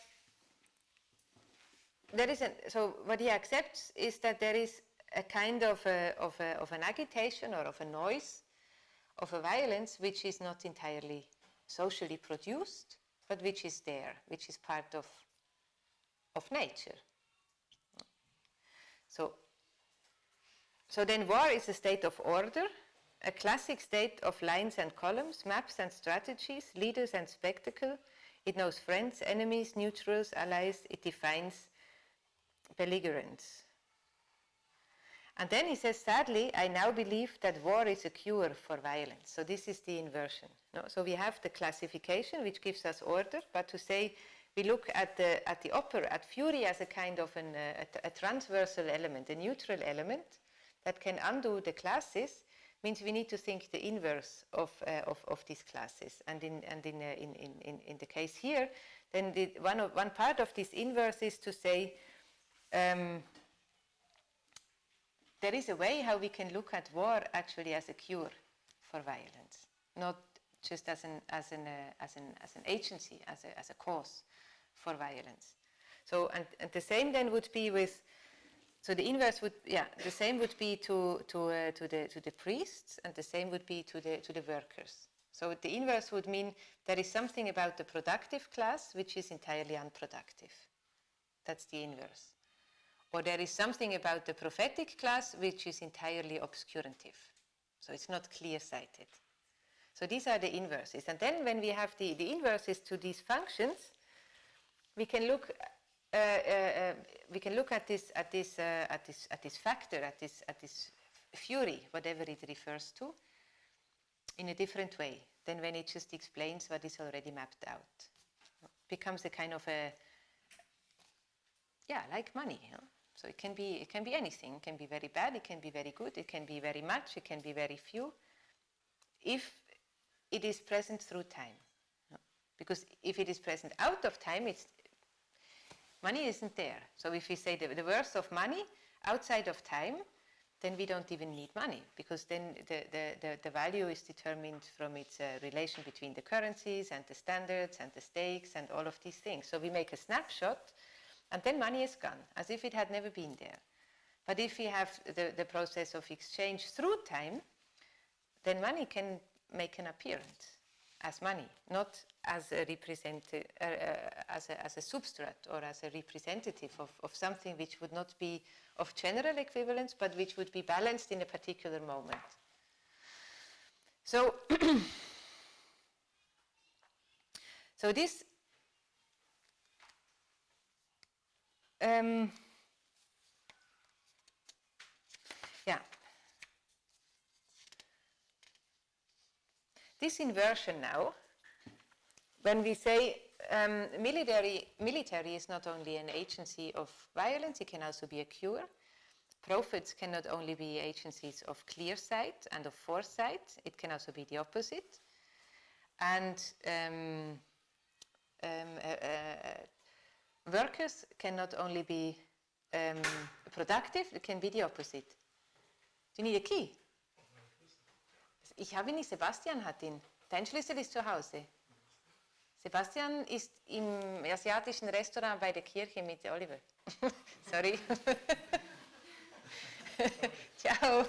[SPEAKER 1] there is so what he accepts is that there is a kind of an agitation or of a noise, of a violence which is not entirely socially produced, but which is there, which is part of nature. So then war is a state of order, a classic state of lines and columns, maps and strategies, leaders and spectacle. It knows friends, enemies, neutrals, allies. It defines belligerents. And then he says, sadly, I now believe that war is a cure for violence. So this is the inversion. No? So we have the classification, which gives us order, but to say we look at the at fury as a kind of a transversal element, a neutral element that can undo the classes, means we need to think the inverse of these classes. And in the case here, then one part of this inverse is to say there is a way how we can look at war actually as a cure for violence, not just as an agency, as a cause for violence. So and the same then would be with. So the inverse would, the same would be to the priests, and the same would be to the workers. So the inverse would mean there is something about the productive class which is entirely unproductive. That's the inverse. Or there is something about the prophetic class which is entirely obscurantive. So it's not clear-sighted. So these are the inverses. And then when we have the inverses to these functions, we can look. We can look at this factor, at this fury, whatever it refers to, in a different way than when it just explains what is already mapped out. It becomes a kind of like money. So it can be anything. It can be very bad. It can be very good. It can be very much. It can be very few. If it is present through time, because if it is present out of time, money isn't there. So if we say the worth of money outside of time, then we don't even need money, because then the value is determined from its relation between the currencies and the standards and the stakes and all of these things. So we make a snapshot, and then money is gone, as if it had never been there. But if we have the process of exchange through time, then money can make an appearance as money, not as a as a substrate or as a representative of something which would not be of general equivalence, but which would be balanced in a particular moment. So, so this this inversion now, when we say military is not only an agency of violence, it can also be a cure. Prophets can not only be agencies of clear sight and of foresight, it can also be the opposite. And workers can not only be productive, it can be the opposite. Do you need a key? Ich habe ihn nicht, Sebastian hat ihn. Dein Schlüssel ist zu Hause. Sebastian ist im asiatischen Restaurant bei der Kirche mit Oliver. Sorry. Ciao.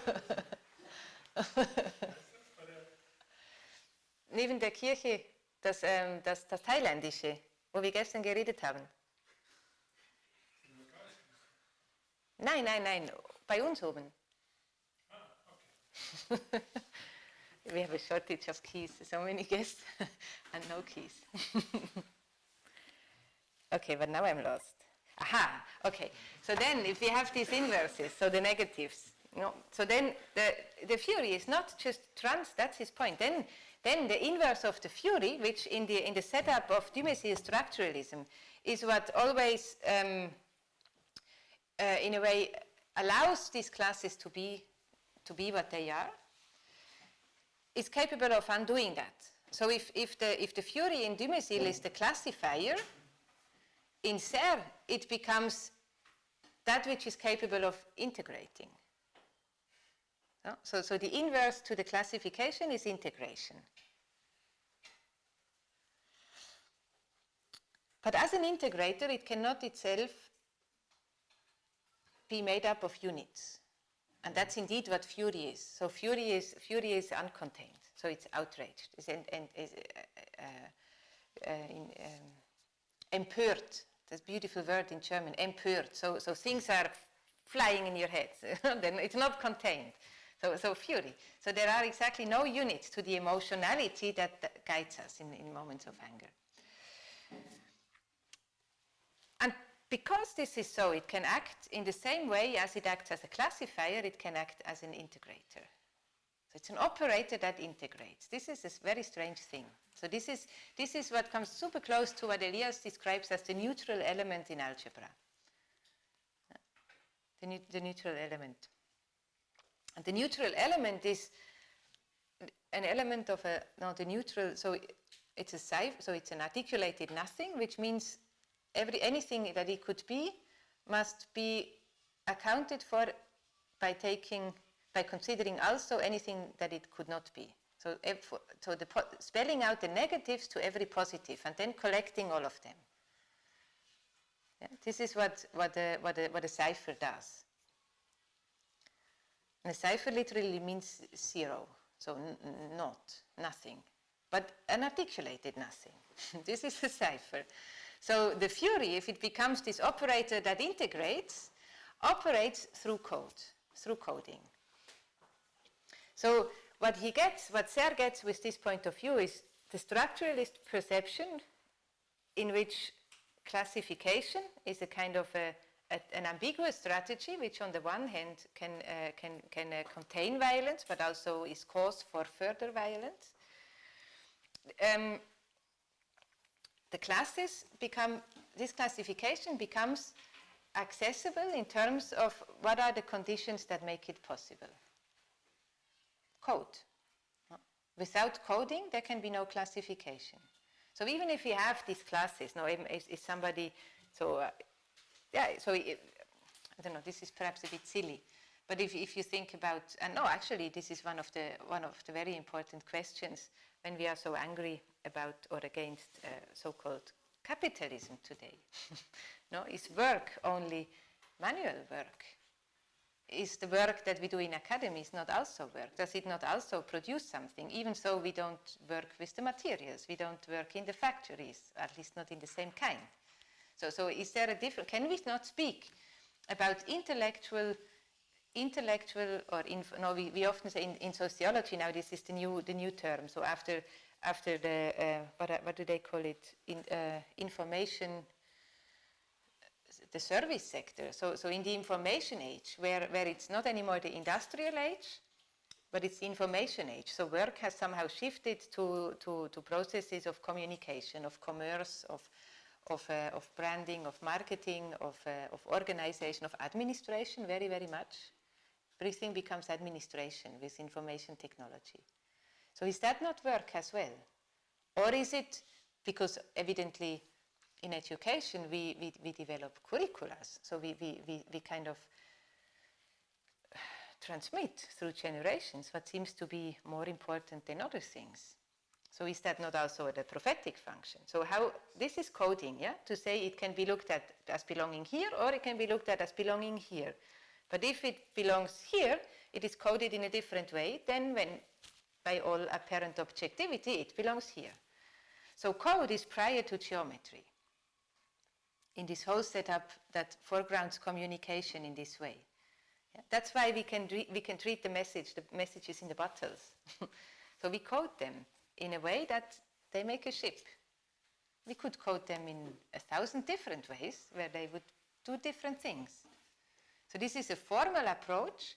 [SPEAKER 1] Neben der Kirche, das thailändische, wo wir gestern geredet haben. Nein, bei uns oben. Okay. We have a shortage of keys, so many guests and no keys. Okay, but now I'm lost. Aha, okay. So then if we have these inverses, so the negatives, so then the Fury is not just that's his point. Then the inverse of the Fury, which in the setup of Dumésier's structuralism is what always in a way allows these classes to be what they are, is capable of undoing that. So if the Fury in Dumésir is the classifier, in Serres it becomes that which is capable of integrating. So the inverse to the classification is integration. But as an integrator, it cannot itself be made up of units. And that's indeed what Fury is. So Fury is uncontained. So it's outraged. It's empört. That's a beautiful word in German. Empört. So things are flying in your head. Then it's not contained. So Fury. So there are exactly no units to the emotionality that guides us in moments of anger. And because this is so, it can act in the same way as it acts as a classifier, it can act as an integrator. So it's an operator that integrates. This is a very strange thing. So this is what comes super close to what Elias describes as the neutral element in algebra. The neutral element. And the neutral element is an element of the neutral, so it's a cipher, so it's an articulated nothing, which means anything that it could be must be accounted for by considering also anything that it could not be. So spelling out the negatives to every positive and then collecting all of them. Yeah, this is what a cipher does. And a cipher literally means zero, so nothing, but an articulated nothing. This is a cipher. So the Fury, if it becomes this operator that integrates, operates through code, through coding. So what Serres gets with this point of view is the structuralist perception in which classification is a kind of an ambiguous strategy, which on the one hand can contain violence, but also is cause for further violence. This classification becomes accessible in terms of what are the conditions that make it possible. Code. Without coding, there can be no classification. So even if we have these classes, is somebody, I don't know, this is perhaps a bit silly, But if you think about, and no, actually, this is one of the very important questions when we are so angry about or against so-called capitalism today. No, is work only manual work? Is the work that we do in academies not also work? Does it not also produce something, even though we don't work with the materials, we don't work in the factories, at least not in the same kind? So is there a difference? Can we not speak about intellectual or we often say in sociology now this is the new term. So after the what do they call it? Information, the service sector. So in the information age, where it's not anymore the industrial age, but it's the information age. So work has somehow shifted to processes of communication, of commerce, of branding, of marketing, of organization, of administration, very, very much. Everything becomes administration with information technology. So is that not work as well? Or is it, because evidently in education we develop curricula, so we kind of transmit through generations what seems to be more important than other things. So is that not also the prophetic function? So how, this is coding, yeah? To say it can be looked at as belonging here or it can be looked at as belonging here. But if it belongs here, it is coded in a different way than when, by all apparent objectivity, it belongs here. So code is prior to geometry in this whole setup that foregrounds communication in this way. Yeah? That's why we can treat the messages in the bottles. So we code them in a way that they make a ship. We could code them in 1,000 different ways where they would do different things. So this is a formal approach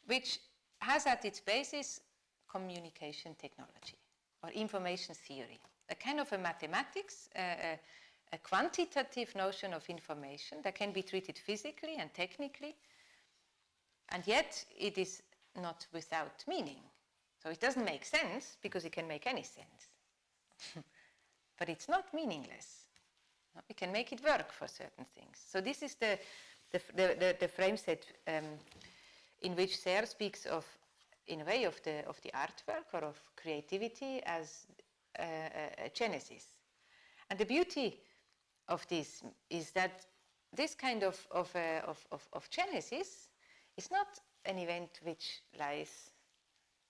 [SPEAKER 1] which has at its basis communication technology or information theory, a kind of a mathematics, a quantitative notion of information that can be treated physically and technically, and yet it is not without meaning. So it doesn't make sense because it can make any sense. But it's not meaningless. We can make it work for certain things. So this is the frame set in which Serres speaks of, in a way, of the artwork or of creativity as a genesis. And the beauty of this is that this kind of genesis is not an event which lies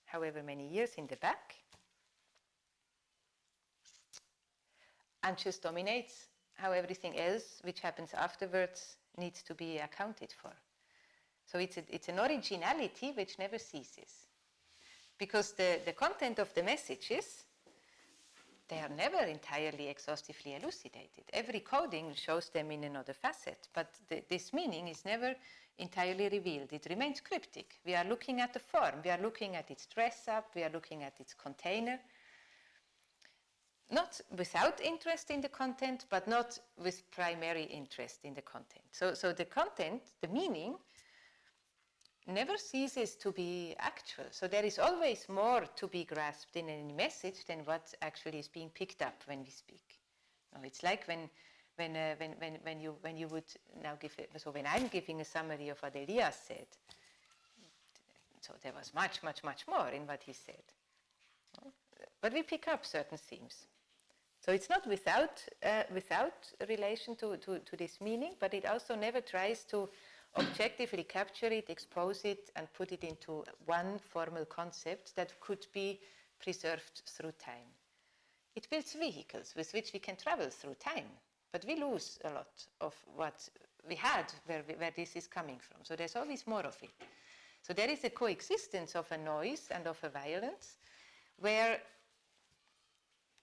[SPEAKER 1] however many years in the back and just dominates how everything else which happens afterwards needs to be accounted for. So it's an originality which never ceases. Because the content of the messages, they are never entirely exhaustively elucidated. Every coding shows them in another facet, but this meaning is never entirely revealed. It remains cryptic. We are looking at the form, we are looking at its dress-up, we are looking at its container. Not without interest in the content, but not with primary interest in the content. So the content, the meaning, never ceases to be actual. So there is always more to be grasped in any message than what actually is being picked up when we speak. No, it's like when you would now give it, so when I'm giving a summary of what Elias said, so there was much more in what he said. But we pick up certain themes. So it's not without relation to this meaning, but it also never tries to objectively capture it, expose it, and put it into one formal concept that could be preserved through time. It builds vehicles with which we can travel through time, but we lose a lot of what we had where this is coming from. So there's always more of it. So there is a coexistence of a noise and of a violence where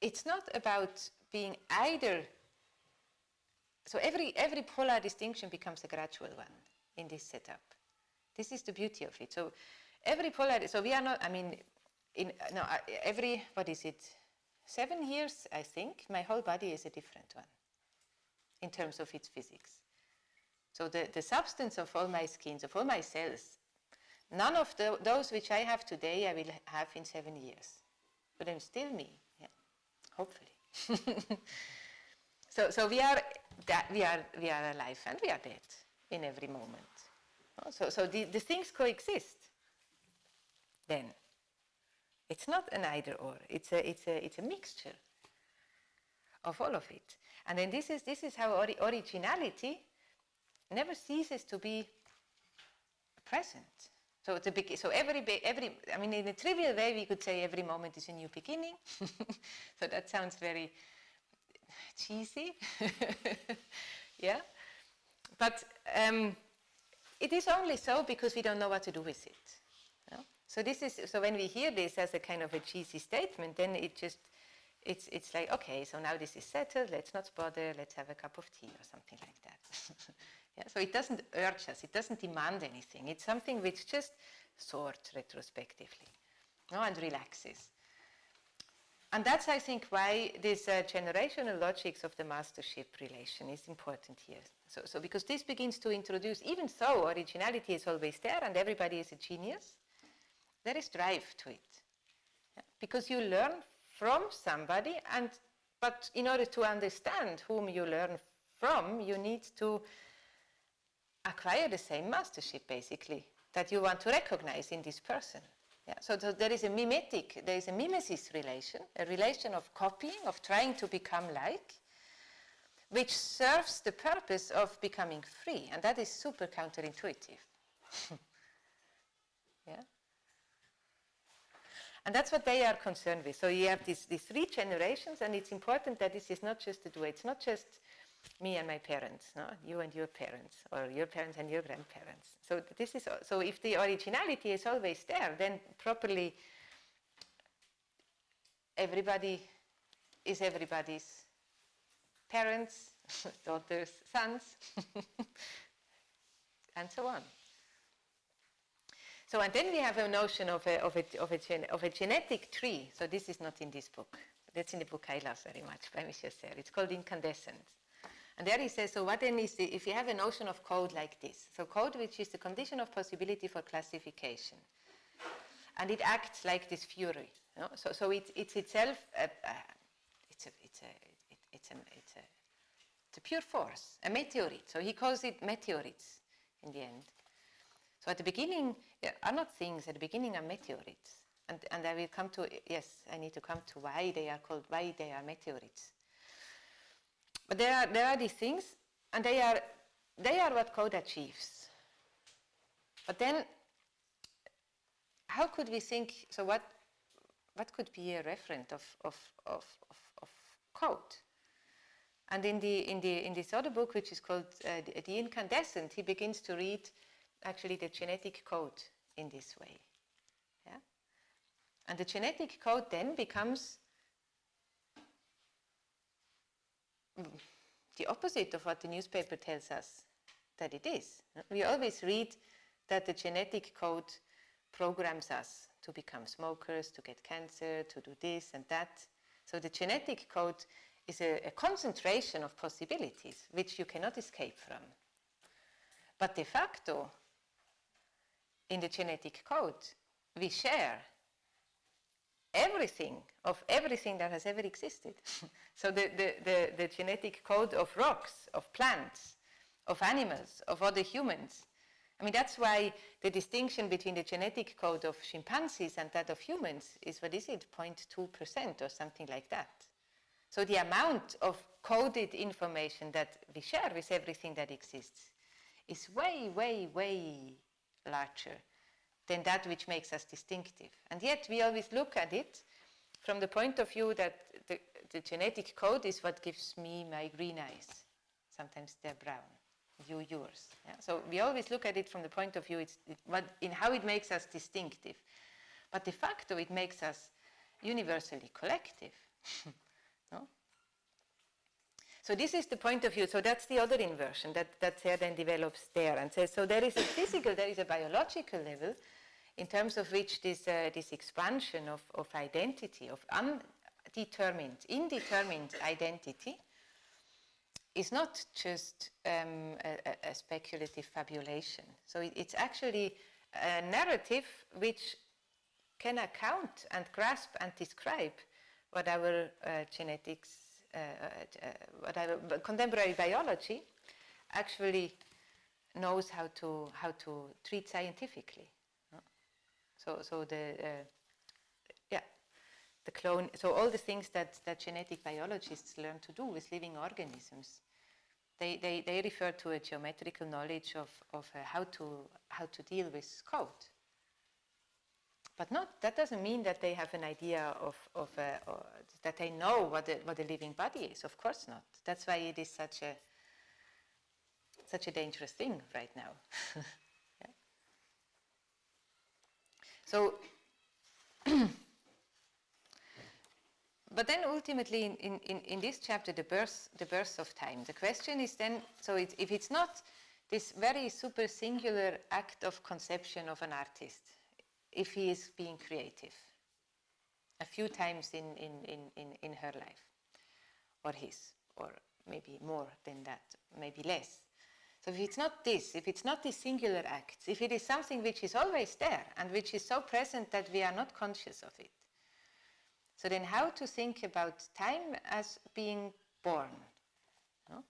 [SPEAKER 1] it's not about being either. So every polar distinction becomes a gradual one in this setup. This is the beauty of it. So every polar, so we are not, I mean, every, what is it, 7 years, I think, my whole body is a different one in terms of its physics. So the substance of all my skins, of all my cells, none of those which I have today I will have in 7 years. But I'm still me, yeah, hopefully. So we are alive and we are dead in every moment. So the things coexist. Then it's not an either or. It's a mixture of all of it. And then this is how originality never ceases to be present. So I mean, in a trivial way, we could say every moment is a new beginning. So that sounds very cheesy, yeah. But it is only so because we don't know what to do with it. No? So when we hear this as a kind of a cheesy statement, then it's like, okay, so now this is settled. Let's not bother. Let's have a cup of tea or something like that. Yeah, so it doesn't urge us, it doesn't demand anything. It's something which just sorts retrospectively, and relaxes. And that's, I think, why this generational logics of the mastership relation is important here. So because this begins to introduce, even though originality is always there and everybody is a genius, there is drive to it. Yeah? Because you learn from somebody, but in order to understand whom you learn from, you need to acquire the same mastership, basically, that you want to recognize in this person. Yeah, so there is a mimesis relation, a relation of copying, of trying to become like, which serves the purpose of becoming free, and that is super counterintuitive. Yeah? And that's what they are concerned with. So you have these three generations, and it's important that this is not just a duet. It's not just me and my parents, no? You and your parents, or your parents and your grandparents. So if the originality is always there, then properly everybody is everybody's parents, daughters, sons, and so on. So, and then we have a notion of a genetic tree. So this is not in this book. That's in the book I love very much by Michel Serres. It's called Incandescence. And there he says, so what then is if you have a notion of code like this, so code which is the condition of possibility for classification, and it acts like this Fury. You know? So it's itself, it's a pure force, a meteorite. So he calls it meteorites in the end. So at the beginning are not things, at the beginning are meteorites. And I will come to, yes, I need to come to why they are meteorites. But there are these things, and they are what code achieves. But then, how could we think? So what could be a referent of code? And in this other book, which is called The Incandescent, he begins to read actually the genetic code in this way. Yeah, and the genetic code then becomes the opposite of what the newspaper tells us that it is. We always read that the genetic code programs us to become smokers, to get cancer, to do this and that. So the genetic code is a concentration of possibilities which you cannot escape from. But de facto, in the genetic code, we share everything that has ever existed. So the genetic code of rocks, of plants, of animals, of other humans. I mean, that's why the distinction between the genetic code of chimpanzees and that of humans is, 0.2% or something like that. So the amount of coded information that we share with everything that exists is way, way, way larger than that which makes us distinctive. And yet we always look at it from the point of view that the genetic code is what gives me my green eyes. Sometimes they're brown, yours. Yeah? So we always look at it from the point of view in how it makes us distinctive. But de facto it makes us universally collective. No? So this is the point of view. So that's the other inversion that Serres then develops there and says, so there is a physical, there is a biological level in terms of which this expansion of identity, of indetermined identity, is not just a speculative fabulation. So it's actually a narrative which can account and grasp and describe what our what our contemporary biology actually knows how to treat scientifically. So the clone. So all the things that genetic biologists learn to do with living organisms, they refer to a geometrical knowledge of how to deal with code. But that doesn't mean that they have an idea of that they know what a living body is. Of course not. That's why it is such a dangerous thing right now. Yeah. So, but then ultimately in this chapter, the birth of time. The question is then, so if it's not this very super singular act of conception of an artist, if he is being creative a few times in her life, or his, or maybe more than that, maybe less. So if it's not this singular act, if it is something which is always there and which is so present that we are not conscious of it, so then how to think about time as being born? No?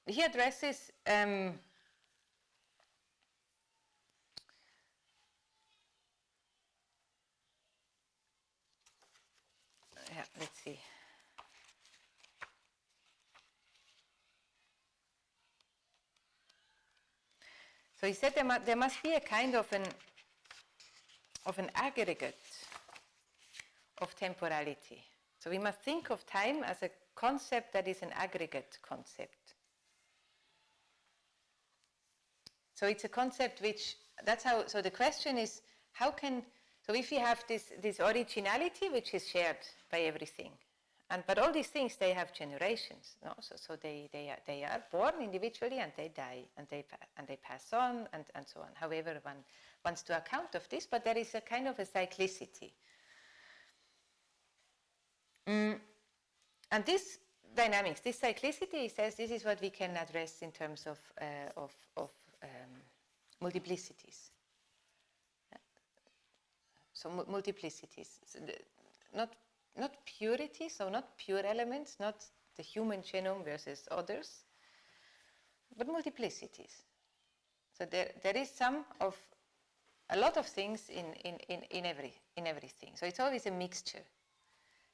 [SPEAKER 1] He addresses let's see. So he said there must be a kind of an aggregate of temporality. So we must think of time as a concept that is an aggregate concept. So it's a concept which, that's how, so the question is, how can, so if we have this originality which is shared by everything, but all these things, they have generations, no? So they are born individually and they die and they pass on and so on. However, one wants to account of this, but there is a kind of a cyclicity. And this dynamics, this cyclicity, he says, this is what we can address in terms of multiplicities. So multiplicities, so not purity, so not pure elements, not the human genome versus others, but multiplicities. So there is a lot of things in everything. So it's always a mixture.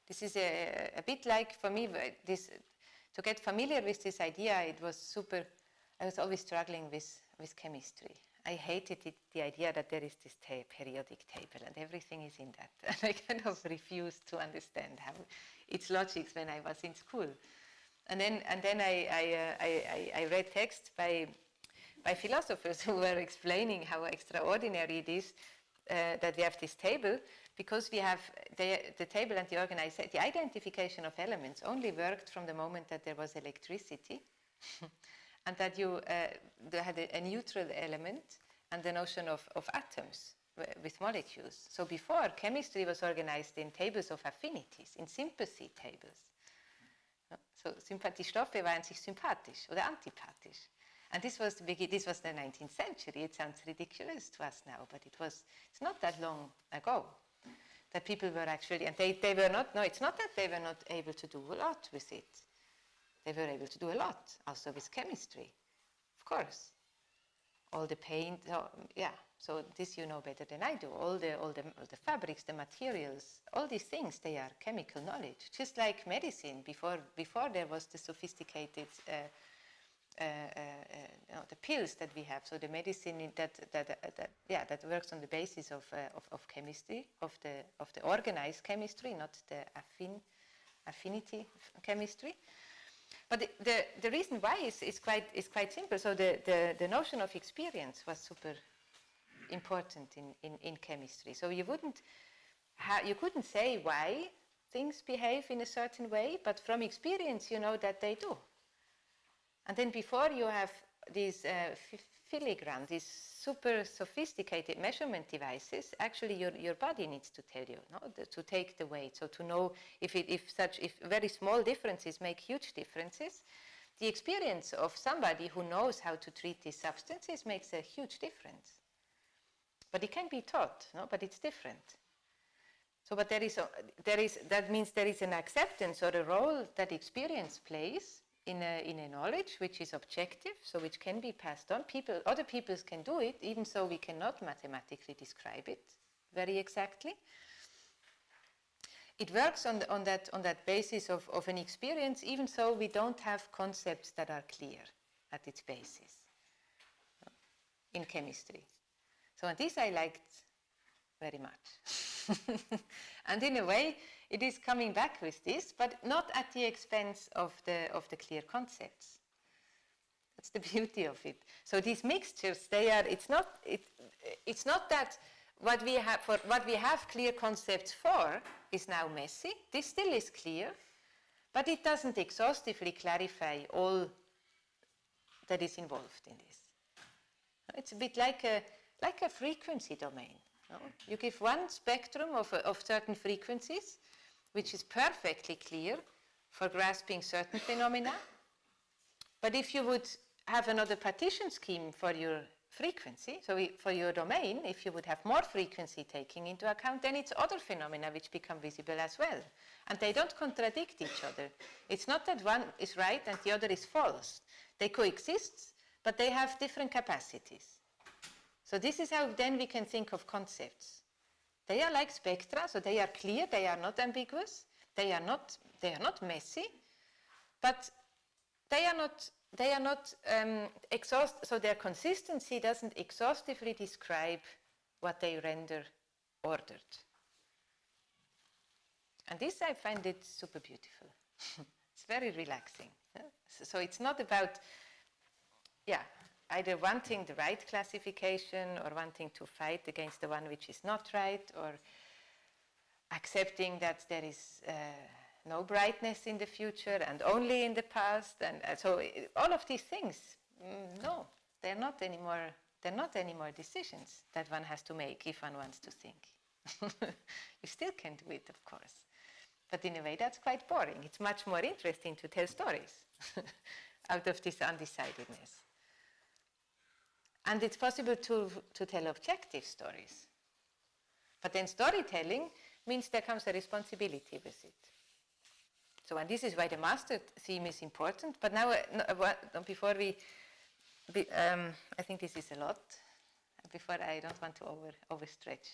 [SPEAKER 1] This is a bit like, for me, to get familiar with this idea, I was always struggling with chemistry. I hated the idea that there is this periodic table and everything is in that. And I kind of refused to understand how its logics when I was in school. And then I read texts by philosophers who were explaining how extraordinary it is that we have this table, because we have the table and the identification of elements only worked from the moment that there was electricity. And that you had a neutral element and the notion of atoms with molecules. So before, chemistry was organized in tables of affinities, in sympathy tables. So Sympathiestoffe waren sich sympathisch oder antipathisch. And this was the 19th century. It sounds ridiculous to us now, but it's not that long ago that people were actually, and they were not, no, it's not that they were not able to do a lot with it. They were able to do a lot, also with chemistry, of course. All the paint, so this you know better than I do. All the fabrics, the materials, all these things, they are chemical knowledge. Just like medicine, before there was the sophisticated, the pills that we have. So the medicine that works on the basis of chemistry, of the organized chemistry, not the affinity chemistry. But the reason why is quite simple. So the notion of experience was super important in chemistry. So you couldn't say why things behave in a certain way, but from experience you know that they do. And then before you have these filigrane, these super sophisticated measurement devices, actually your body needs to tell you, no? To take the weight. So to know if very small differences make huge differences, the experience of somebody who knows how to treat these substances makes a huge difference. But it can be taught, no? But it's different. So, but that means there is an acceptance or a role that experience plays in a knowledge which is objective, so which can be passed on. Other peoples can do it, even so we cannot mathematically describe it very exactly. It works on that basis of an experience, even so we don't have concepts that are clear at its basis in chemistry. So this I liked very much. And in a way, it is coming back with this, but not at the expense of the clear concepts. That's the beauty of it. So these mixtures, it's not that what we have clear concepts for is now messy. This still is clear, but it doesn't exhaustively clarify all that is involved in this. It's a bit like a frequency domain. No? You give one spectrum of certain frequencies, which is perfectly clear for grasping certain phenomena. But if you would have another partition scheme for your frequency, so for your domain, if you would have more frequency taking into account, then it's other phenomena which become visible as well. And they don't contradict each other. It's not that one is right and the other is false. They coexist, but they have different capacities. So this is how then we can think of concepts. They are like spectra, so they are clear, they are not ambiguous, they are not messy, but they are not so their consistency doesn't exhaustively describe what they render ordered. And this I find it super beautiful. It's very relaxing. So it's not about, either wanting the right classification or wanting to fight against the one which is not right, or accepting that there is no brightness in the future and only in the past, and so all of these things, no, they're not anymore decisions that one has to make if one wants to think. You still can do it, of course, but in a way that's quite boring. It's much more interesting to tell stories out of this undecidedness. And it's possible to tell objective stories. But then storytelling means there comes a responsibility with it. So, and this is why the master theme is important. But now, before I think this is a lot. Before, I don't want to overstretch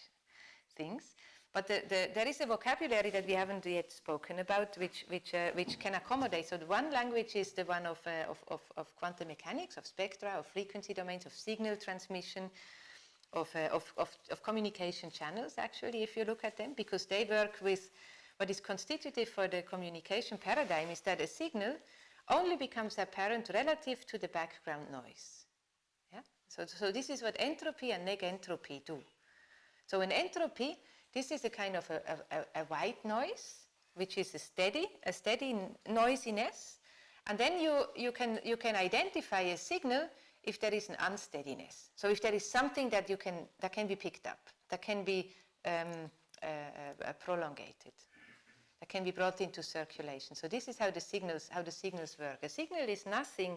[SPEAKER 1] things. But there is a vocabulary that we haven't yet spoken about, which can accommodate. So the one language is the one of quantum mechanics, of spectra, of frequency domains, of signal transmission, of communication channels, actually, if you look at them, because they work with what is constitutive for the communication paradigm is that a signal only becomes apparent relative to the background noise. Yeah? So this is what entropy and negentropy do. So in entropy, this is a kind of a white noise, which is a steady noisiness, and then you can identify a signal if there is an unsteadiness. So if there is something that can be picked up, that can be prolongated, that can be brought into circulation. So this is how the signals work. A signal is nothing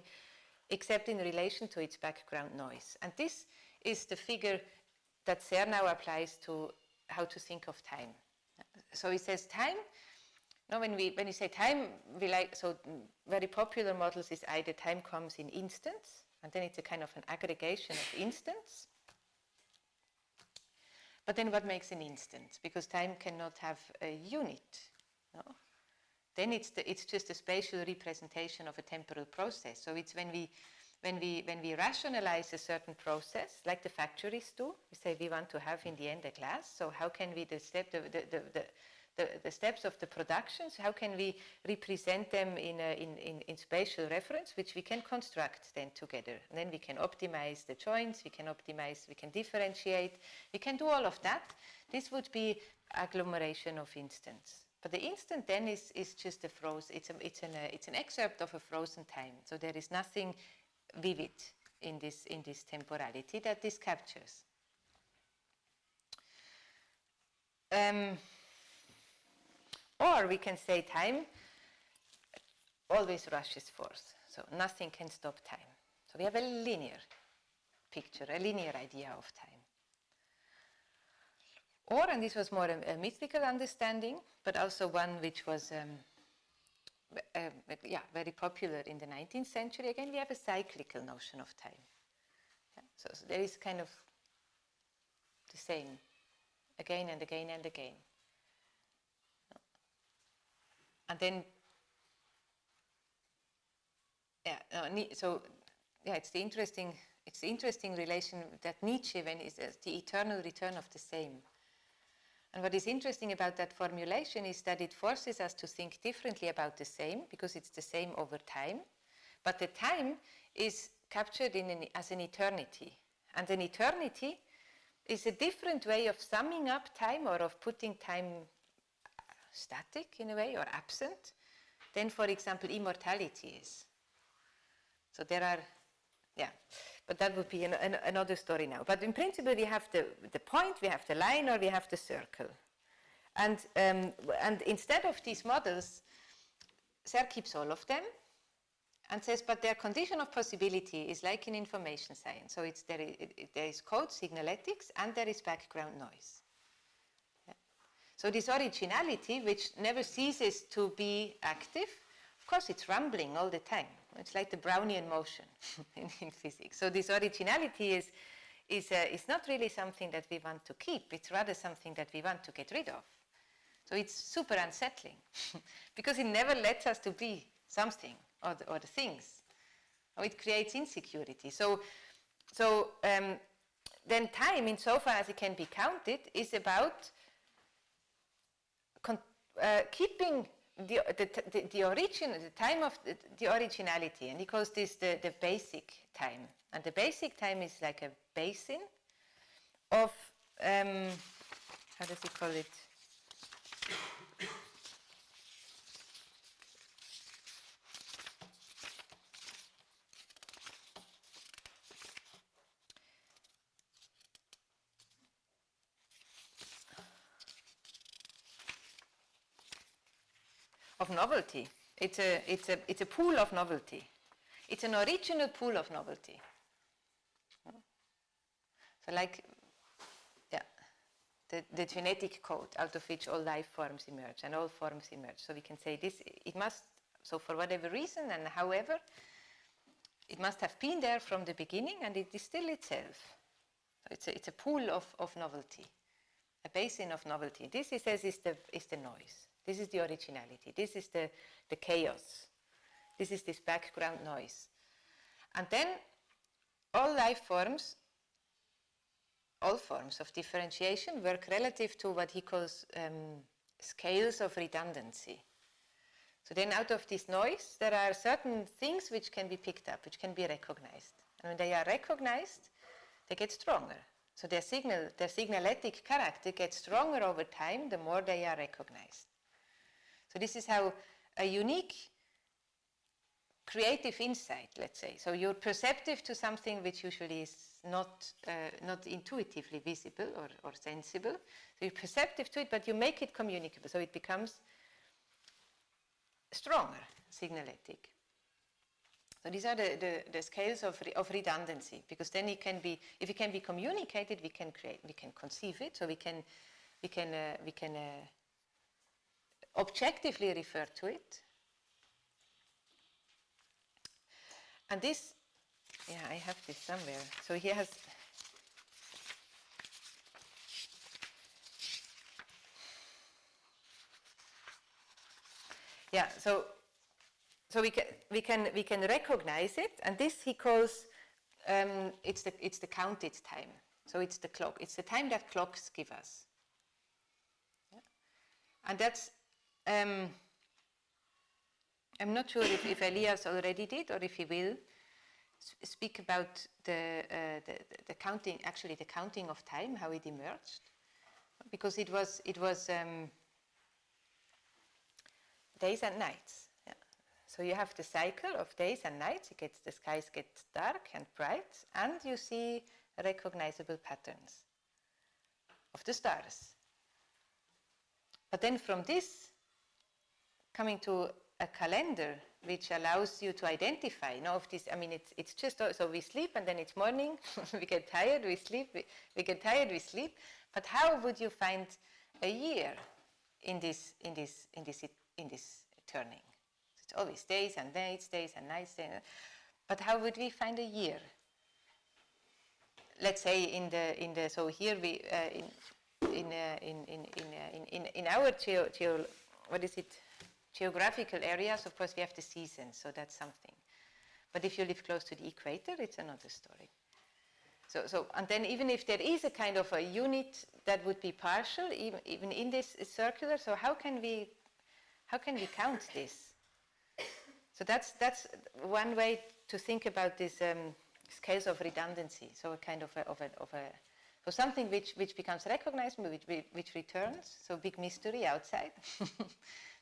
[SPEAKER 1] except in relation to its background noise, and this is the figure that Serres now applies to how to think of time. So he says time. Now, when you say time, very popular models is either time comes in instants, and then it's a kind of an aggregation of instants. But then what makes an instant? Because time cannot have a unit. No? Then it's just a spatial representation of a temporal process. So it's when we rationalize a certain process, like the factories do, we say we want to have in the end a glass. So how can we the steps of the productions? How can we represent them in spatial reference, which we can construct then together? And then we can optimize the joints. We can differentiate. We can do all of that. This would be agglomeration of instants. But the instant then is just a frozen. It's an excerpt of a frozen time. So there is nothing vivid in this temporality that this captures. Or we can say time always rushes forth. So nothing can stop time. So we have a linear picture, a linear idea of time. Or, and this was more a mythical understanding, but also one which was very popular in the 19th century. Again, we have a cyclical notion of time. Yeah? So there is kind of the same, again and again and again. And then, it's the interesting relation that Nietzsche is the eternal return of the same. And what is interesting about that formulation is that it forces us to think differently about the same, because it's the same over time. But the time is captured as an eternity. And an eternity is a different way of summing up time, or of putting time static in a way, or absent, than, for example, immortality is. So there are, but that would be another story now. But in principle, we have the point, we have the line, or we have the circle. And instead of these models, Serres keeps all of them and says, but their condition of possibility is like in information science. So there is code, signaletics, and there is background noise. Yeah. So this originality, which never ceases to be active, of course it's rumbling all the time. It's like the Brownian motion in physics. So this originality is not really something that we want to keep. It's rather something that we want to get rid of. So it's super unsettling because it never lets us to be something or the things. Or it creates insecurity. So then time, insofar as it can be counted, is about keeping the origin, the time of the originality, and he calls this the basic time. And the basic time is like a basin of, how does he call it? Of novelty. It's a pool of novelty. It's an original pool of novelty. So like, the genetic code out of which all life forms emerge and all forms emerge. So we can say this, it must, so for whatever reason and however, it must have been there from the beginning, and it is still itself. So it's a pool of novelty, a basin of novelty. This, he says, is the noise. This is the originality. This is the chaos. This is this background noise. And then all life forms, all forms of differentiation work relative to what he calls scales of redundancy. So then out of this noise, there are certain things which can be picked up, which can be recognized. And when they are recognized, they get stronger. So their signaletic character gets stronger over time the more they are recognized. So this is how a unique creative insight, let's say. So you're perceptive to something which usually is not intuitively visible or sensible. So you're perceptive to it, but you make it communicable. So it becomes stronger, signaletic. So these are the scales of redundancy, because then it can be, if it can be communicated, we can conceive it. So we can objectively refer to it. And this, I have this somewhere. So he has, so we can recognize it, and this he calls it's the counted time. So it's the clock. It's the time that clocks give us. Yeah. And that's. I'm not sure if Elias already did or if he will speak about the counting, actually the counting of time, how it emerged, because it was days and nights. Yeah. So you have the cycle of days and nights. The skies get dark and bright, and you see recognizable patterns of the stars. But then from this, coming to a calendar which allows you to identify, of this, it's just, so we sleep and then it's morning, we get tired, we sleep, we get tired, we sleep, but how would you find a year in this turning? It's always days and nights, but how would we find a year? Let's say so here we in our geographical areas, of course we have the seasons, so that's something. But if you live close to the equator, it's another story. So and then even if there is a kind of a unit that would be partial, even in this circular, so how can we count this? So that's one way to think about this scales of redundancy. So a kind of so something which becomes recognizable, which returns. So big mystery outside,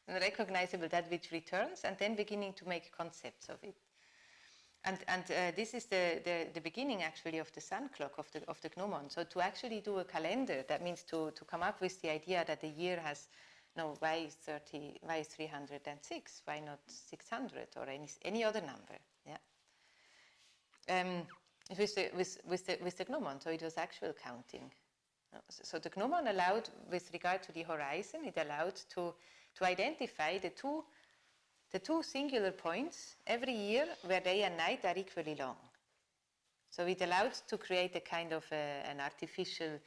[SPEAKER 1] and recognizable that which returns, and then beginning to make concepts of it. And this is the beginning actually of the sun clock of the gnomon. So to actually do a calendar, that means to come up with the idea that the year has, no, why is 306? Why not 600 or any other number? Yeah. With the gnomon, so it was actual counting. So the gnomon allowed, with regard to the horizon, it allowed to identify the two singular points every year where day and night are equally long. So it allowed to create a kind of an artificial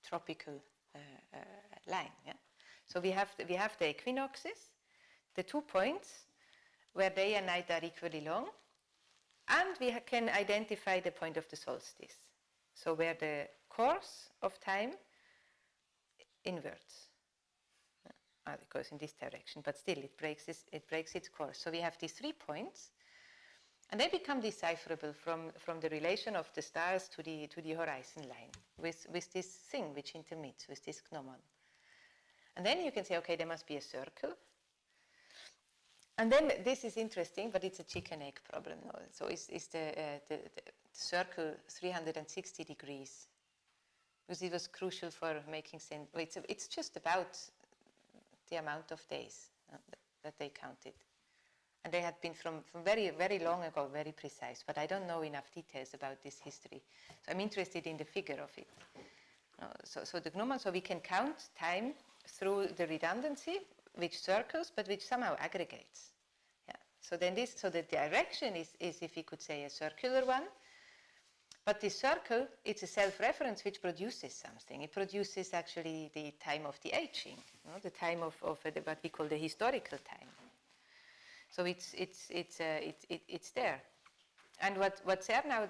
[SPEAKER 1] tropical line. Yeah? So we have the equinoxes, the 2 points where day and night are equally long, and we can identify the point of the solstice. So where the course of time inverts. It goes in this direction, but still it breaks its course. So we have these 3 points, and they become decipherable from the relation of the stars to the horizon line with this thing which intermeets, with this gnomon. And then you can say, okay, there must be a circle. And then this is interesting, but it's a chicken-egg problem. No? So is the circle 360 degrees? Because it was crucial for making sense. It's just about the amount of days that they counted. And they had been from very, very long ago, very precise. But I don't know enough details about this history. So I'm interested in the figure of it. So the gnomon, so we can count time through the redundancy, which circles, but which somehow aggregates. Yeah. So the direction is, if we could say, a circular one. But this circle, it's a self-reference which produces something. It produces actually the time of the aging, the time of what we call the historical time. So it's there. And what Serres now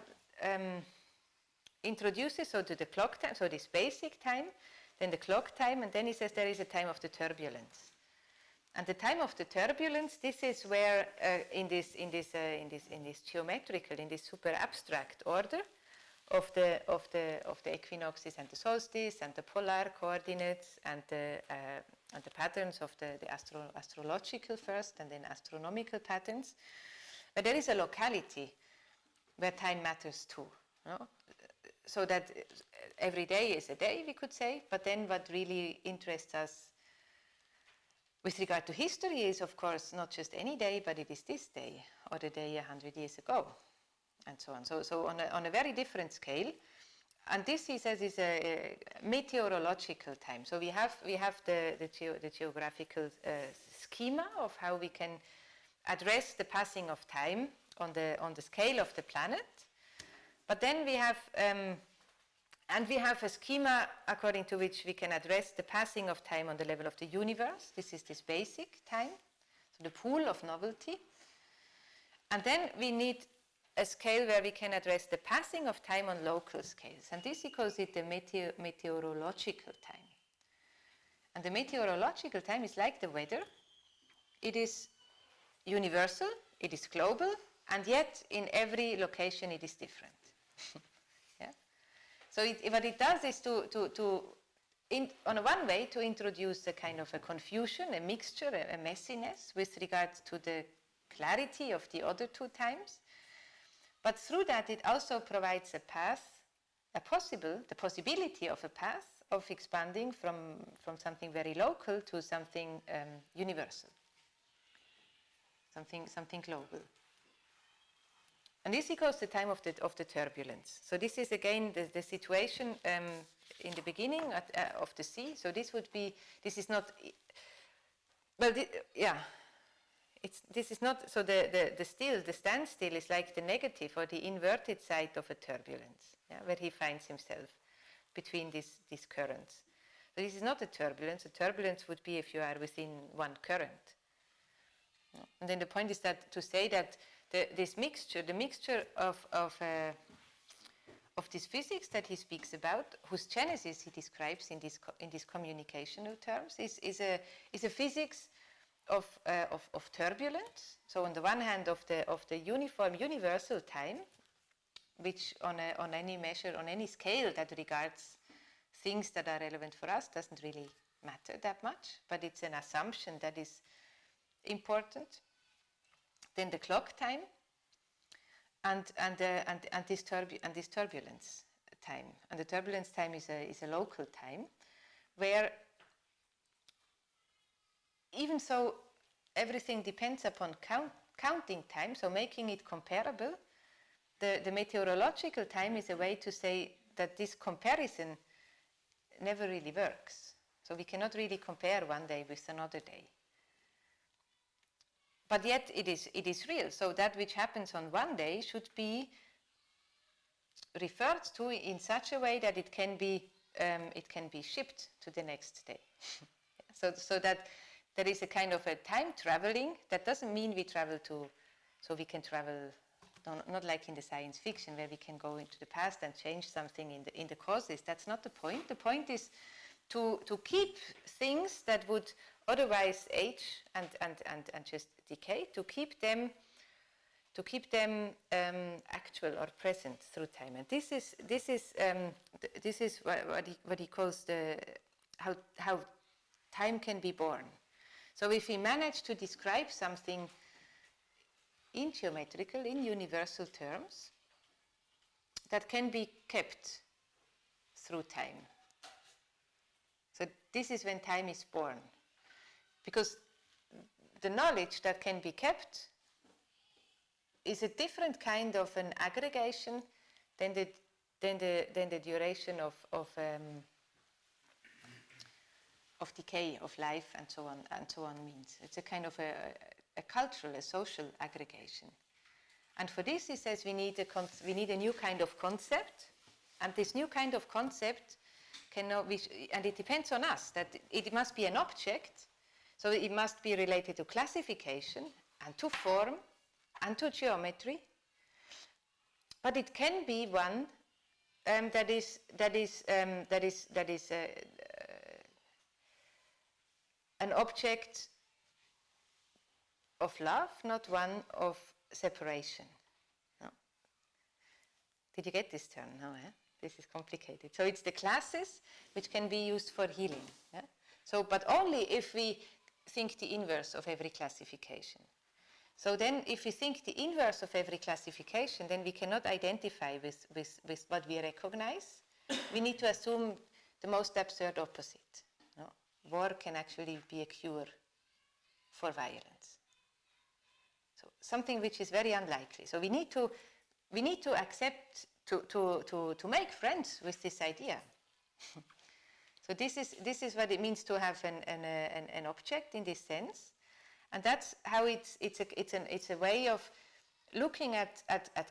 [SPEAKER 1] introduces, so to the clock time, so this basic time, then the clock time, and then he says there is a time of the turbulence. And the time of the turbulence, this is where in this geometrical, in this super abstract order of the equinoxes and the solstice and the polar coordinates and the patterns of the astrological first and then astronomical patterns, but there is a locality where time matters too. No? So that every day is a day, we could say, but then what really interests us with regard to history is, of course, not just any day, but it is this day or the day 100 years ago, and so on. So on a very different scale, and this, he says, is a meteorological time. So we have the geographical schema of how we can address the passing of time on the scale of the planet, but then we have a schema according to which we can address the passing of time on the level of the universe. This is this basic time, so the pool of novelty. And then we need a scale where we can address the passing of time on local scales. And this, he calls it the meteorological time. And the meteorological time is like the weather. It is universal, it is global, and yet in every location it is different. So what it does is on one way, to introduce a kind of a confusion, a mixture, a messiness with regards to the clarity of the other two times. But through that, it also provides a path, the possibility of a path of expanding from something very local to something universal, something global. And this equals the time of the turbulence. So this is again the situation in the beginning of the sea. So this would be, this is not, well, this is not, so the standstill is like the negative or the inverted side of a turbulence, where he finds himself between these currents. So this is not a turbulence. A turbulence would be if you are within one current. And then the point is that to say that this mixture, the mixture of this physics that he speaks about, whose genesis he describes in these communicational terms, is a physics of turbulence. So on the one hand, of the uniform universal time, which on any measure, on any scale that regards things that are relevant for us, doesn't really matter that much, but it's an assumption that is important. Then the clock time, and this turbulence time. And the turbulence time is a local time, where even so everything depends upon counting time, so making it comparable, the meteorological time is a way to say that this comparison never really works. So we cannot really compare one day with another day. But yet it is real. So that which happens on one day should be referred to in such a way that it can be shipped to the next day. So that there is a kind of a time traveling. That doesn't mean we travel so we can travel, not like in the science fiction where we can go into the past and change something in the causes. That's not the point. The point is to keep things that would otherwise age and just decay, to keep them actual or present through time. And this is what he calls how time can be born. So if we manage to describe something in geometrical, in universal terms, that can be kept through time. So this is when time is born. Because the knowledge that can be kept is a different kind of an aggregation than the duration of decay of life and so on means. It's a kind of a cultural, a social aggregation. And for this, he says we need a new kind of concept, and this new kind of concept cannot be, and it depends on us, that it must be an object, so it must be related to classification and to form and to geometry, but it can be one that is an object of love, not one of separation. No. Did you get this term? No, eh? This is complicated. So it's the classes which can be used for healing. Yeah? So, but only if we think the inverse of every classification. So then if we think the inverse of every classification, then we cannot identify with what we recognize. We need to assume the most absurd opposite. No? War can actually be a cure for violence. So something which is very unlikely. So we need to accept to make friends with this idea. So this is what it means to have an object in this sense, and that's how it's a way of looking at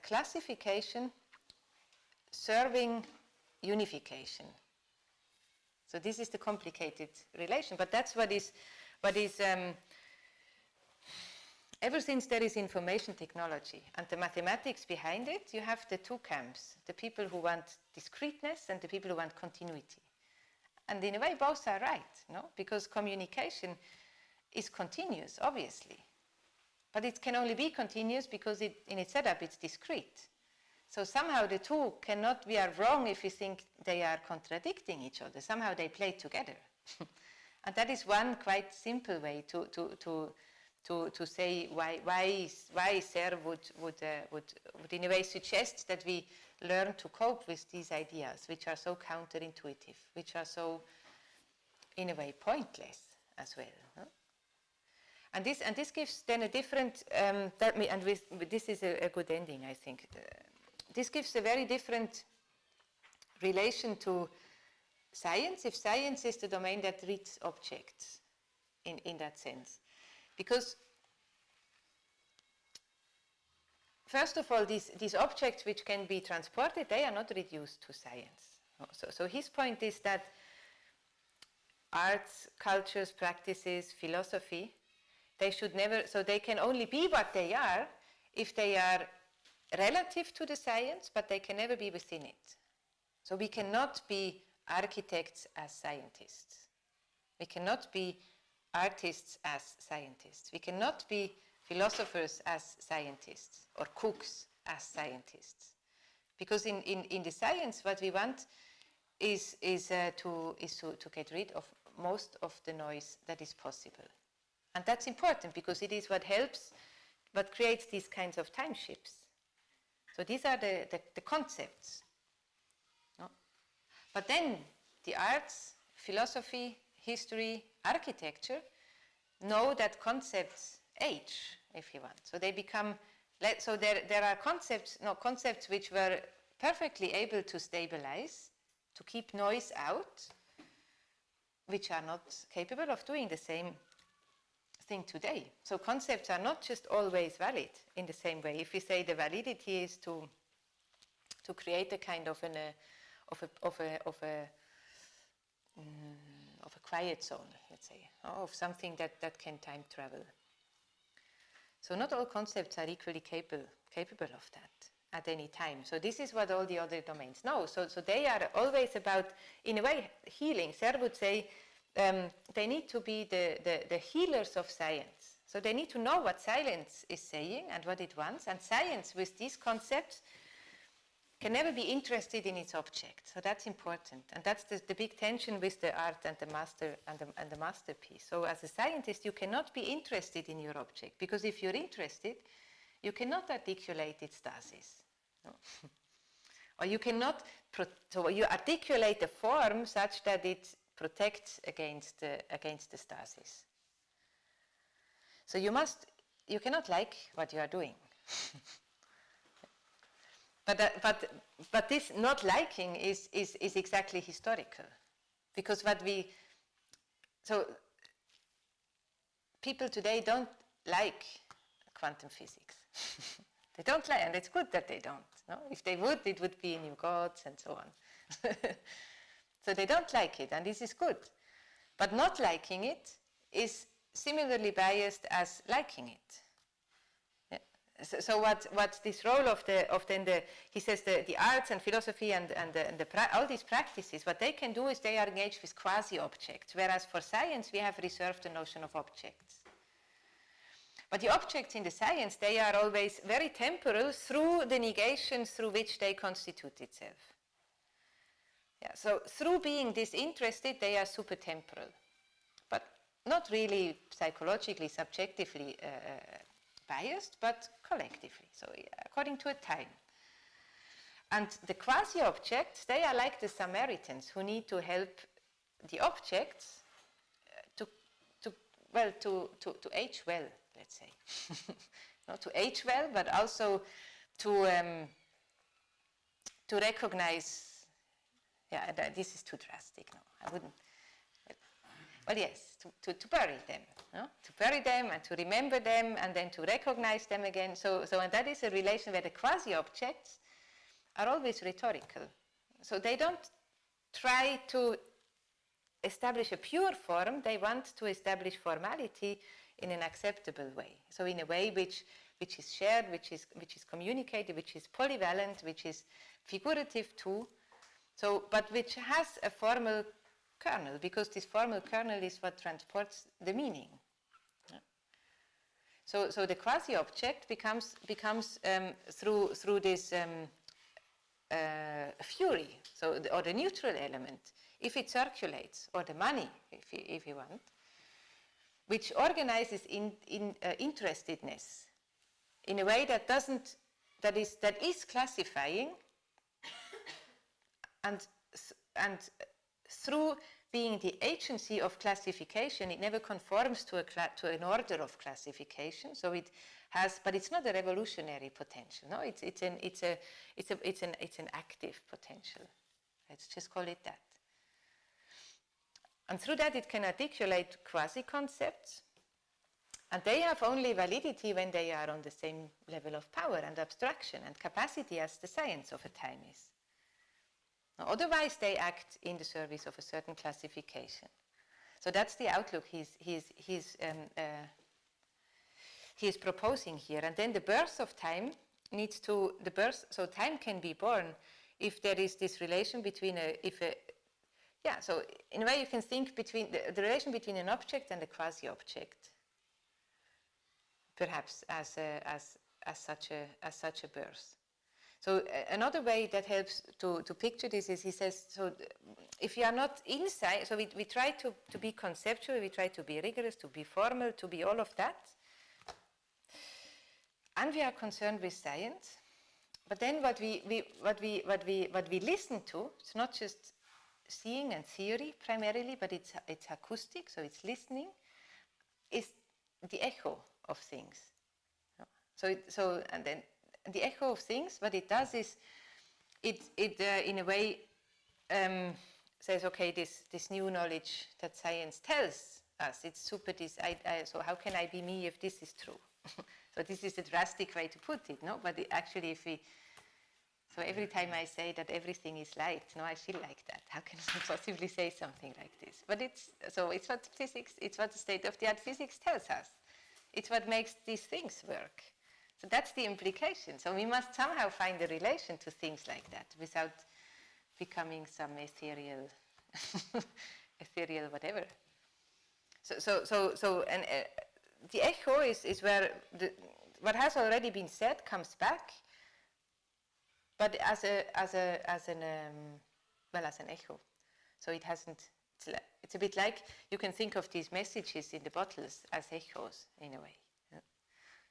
[SPEAKER 1] classification serving unification. So this is the complicated relation, but that's what is ever since there is information technology and the mathematics behind it, you have the two camps, the people who want discreteness and the people who want continuity. And in a way, both are right, no? Because communication is continuous, obviously. But it can only be continuous because in its setup, it's discrete. So somehow the two cannot, we are wrong if we think they are contradicting each other. Somehow they play together. And that is one quite simple way to say why Serres would in a way suggest that we learn to cope with these ideas, which are so counterintuitive, which are so, in a way, pointless as well. No? And this gives then a different, this is a good ending, I think. This gives a very different relation to science if science is the domain that reads objects in that sense. Because first of all, these objects which can be transported, they are not reduced to science. So his point is that arts, cultures, practices, philosophy, they should never, so they can only be what they are if they are relative to the science, but they can never be within it. So we cannot be architects as scientists. We cannot be artists as scientists. We cannot be philosophers as scientists or cooks as scientists. Because in the science, what we want is to get rid of most of the noise that is possible. And that's important because it is what helps, what creates these kinds of time shifts. So these are the concepts. No? But then the arts, philosophy, history, architecture know that concepts age, if you want. So they become, so there are concepts which were perfectly able to stabilize, to keep noise out, which are not capable of doing the same thing today. So concepts are not just always valid in the same way. If we say the validity is to create a kind of a quiet zone, let's say, of something that can time travel. So not all concepts are equally capable of that at any time. So this is what all the other domains know. So they are always about, in a way, healing. Serres would say they need to be the healers of science. So they need to know what science is saying and what it wants. And science, with these concepts, can never be interested in its object. So that's important. And that's the big tension with the art and the masterpiece. So as a scientist, you cannot be interested in your object, because if you're interested, you cannot articulate its stasis. No? Or you cannot, so you articulate the form such that it protects against the stasis. So you cannot like what you are doing. But this not liking is exactly historical, because so people today don't like quantum physics. They don't like, and it's good that they don't. No? If they would, it would be new gods and so on. So they don't like it, and this is good. But not liking it is similarly biased as liking it. So what this role of he says the arts and philosophy and all these practices, what they can do is they are engaged with quasi-objects, whereas for science we have reserved the notion of objects. But the objects in the science, they are always very temporal through the negations through which they constitute itself. Yeah, so through being disinterested, they are super-temporal, but not really psychologically, subjectively biased, but collectively, so according to a time. And the quasi-objects, they are like the Samaritans who need to help the objects to age well, let's say. Not to age well, but also to recognize, this is too drastic, no, I wouldn't. Well, yes, to bury them, no? To bury them and to remember them and then to recognize them again. So and that is a relation where the quasi-objects are always rhetorical. So they don't try to establish a pure form, they want to establish formality in an acceptable way. So in a way which is shared, which is communicated, which is polyvalent, which is figurative too, so, but which has a formal kernel, because this formal kernel is what transports the meaning. Yeah. So the quasi-object becomes through this fury, or the neutral element, if it circulates, or the money, if you want, which organizes interestedness in a way that is classifying, and through being the agency of classification, it never conforms to an order of classification. So it has, but it's not a revolutionary potential. No, it's an active potential. Let's just call it that. And through that it can articulate quasi-concepts, and they have only validity when they are on the same level of power and abstraction and capacity as the science of a time is. Now, otherwise they act in the service of a certain classification. So that's the outlook he's proposing here. And then the birth of time needs to, so time can be born if there is this relation between so in a way you can think between the relation between an object and a quasi-object, perhaps as such a birth. So another way that helps to picture this is, he says, so if you are not inside, so we try to be conceptual, we try to be rigorous, to be formal, to be all of that, and we are concerned with science. But then what we listen to, it's not just seeing and theory primarily, but it's acoustic, so it's listening, is the echo of things. So and then the echo of things, what it does is it in a way says, okay, this new knowledge that science tells us, it's super. So how can I be me if this is true? So this is a drastic way to put it, no? But actually, so every time I say that everything is light, no, I feel like that. How can I possibly say something like this? But it's what physics, it's what the state-of-the-art physics tells us. It's what makes these things work. So that's the implication. So we must somehow find a relation to things like that without becoming some ethereal whatever. So the echo is where what has already been said comes back, but as an echo. So it hasn't. It's a bit like you can think of these messages in the bottles as echoes in a way.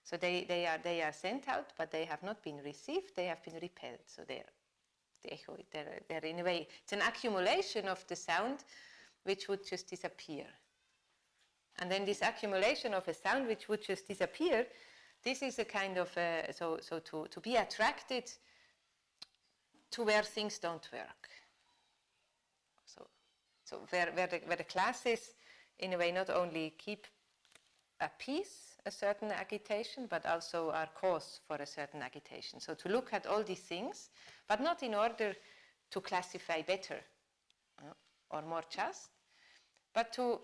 [SPEAKER 1] So they are sent out, but they have not been received. They have been repelled. So they're in a way, it's an accumulation of the sound which would just disappear. And then this accumulation of a sound which would just disappear, this is a kind of to be attracted to where things don't work. So where the classes in a way not only keep appease a certain agitation, but also are cause for a certain agitation. So to look at all these things, but not in order to classify better or more just, but to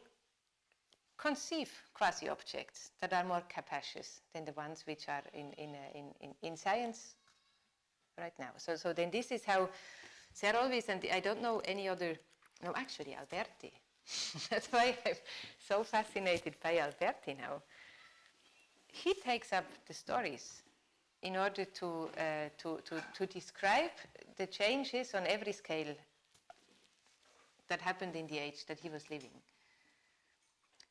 [SPEAKER 1] conceive quasi-objects that are more capacious than the ones which are in science right now. So then this is how Serres always, and I don't know any other, no, actually Alberti. That's why I'm so fascinated by Alberti now. He takes up the stories in order to describe the changes on every scale that happened in the age that he was living.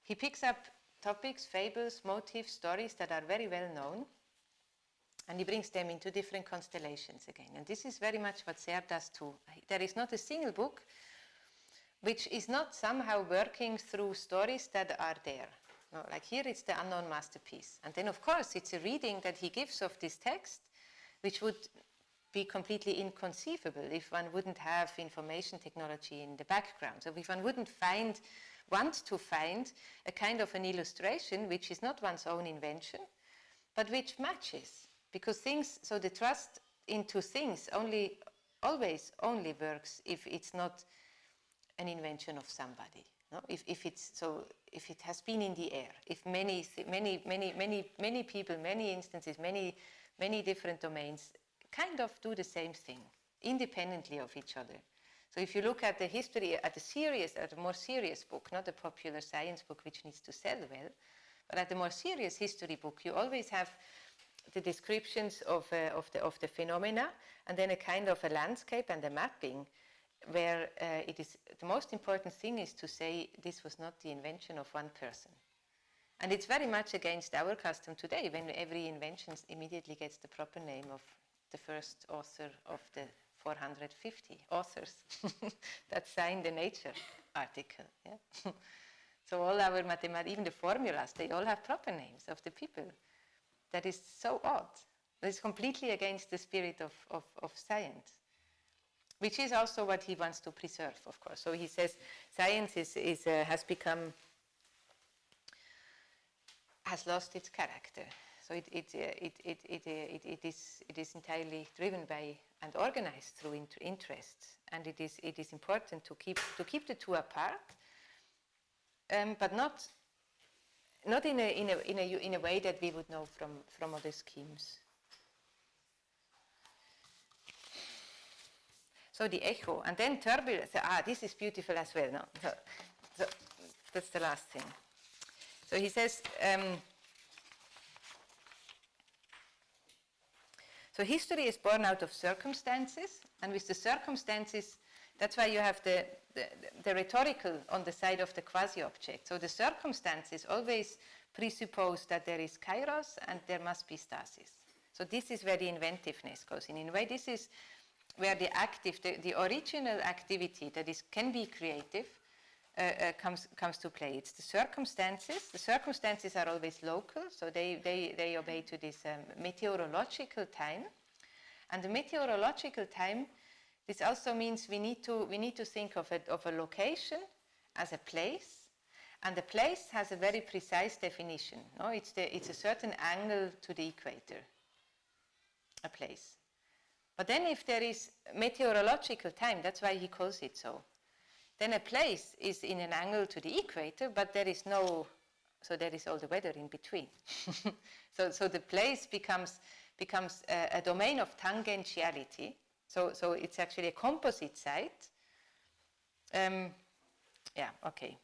[SPEAKER 1] He picks up topics, fables, motifs, stories that are very well known, and he brings them into different constellations again. And this is very much what Serres does too. There is not a single book which is not somehow working through stories that are there. No, like here it's the unknown masterpiece. And then of course it's a reading that he gives of this text which would be completely inconceivable if one wouldn't have information technology in the background. So if one wouldn't want to find a kind of an illustration which is not one's own invention, but which matches. Because things, so the trust into things always only works if it's not an invention of somebody. No? If it has been in the air, if many people, many instances, many different domains kind of do the same thing, independently of each other. So if you look at the history, at a more serious book, not a popular science book which needs to sell well, but at the more serious history book, you always have the descriptions of the phenomena, and then a kind of a landscape and a mapping, where it is the most important thing is to say this was not the invention of one person. And it's very much against our custom today, when every invention immediately gets the proper name of the first author of the 450 authors that signed the Nature article. Yeah? So all our mathematics, even the formulas, they all have proper names of the people. That is so odd. It's completely against the spirit of science, which is also what he wants to preserve, of course. So he says science has lost its character. So it is entirely driven by and organized through interests, and it is important to keep the two apart, but not in a way that we would know from other schemes. So the echo, and then turbulence. This is beautiful as well. No? So that's the last thing. So he says, so history is born out of circumstances, and with the circumstances, that's why you have the rhetorical on the side of the quasi-object. So the circumstances always presuppose that there is kairos and there must be stasis. So this is where the inventiveness goes in. In a way, this is where the original activity that can be creative comes to play. It's the circumstances. The circumstances are always local, so they obey to this meteorological time. And the meteorological time, this also means we need to think of a location as a place, and the place has a very precise definition. No, it's a certain angle to the equator. A place. But then if there is meteorological time, that's why he calls it so, then a place is in an angle to the equator, but there is all the weather in between. so the place becomes a domain of tangentiality. So it's actually a composite site. Okay.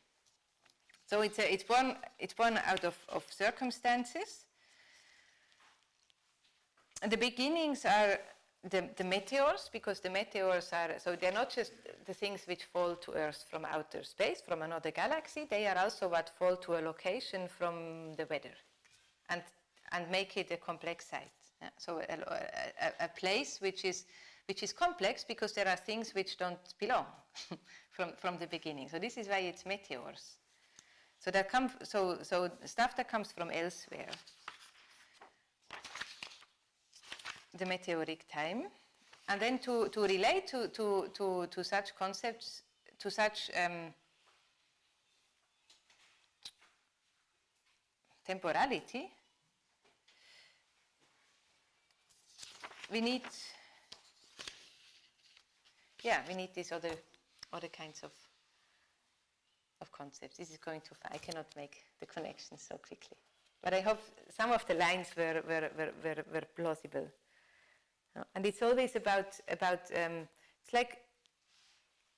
[SPEAKER 1] So it's born out of circumstances. And the beginnings are the meteors, because the meteors they're not just the things which fall to Earth from outer space, from another galaxy, they are also what fall to a location from the weather and make it a complex site. Yeah? So a place which is complex because there are things which don't belong from the beginning. So this is why it's meteors. So stuff that comes from elsewhere. The meteoric time, and then to relate to such concepts, to such temporality, we need these other kinds of concepts. This is going too far. I cannot make the connection so quickly, but I hope some of the lines were plausible. And it's always about it's like,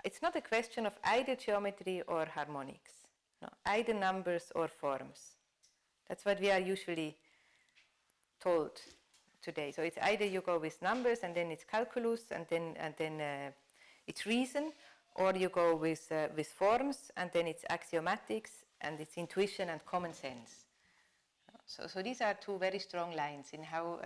[SPEAKER 1] it's not a question of either geometry or harmonics, no, either numbers or forms. That's what we are usually told today. So it's either you go with numbers and then it's calculus and then it's reason, or you go with forms and then it's axiomatics and it's intuition and common sense. So these are two very strong lines in how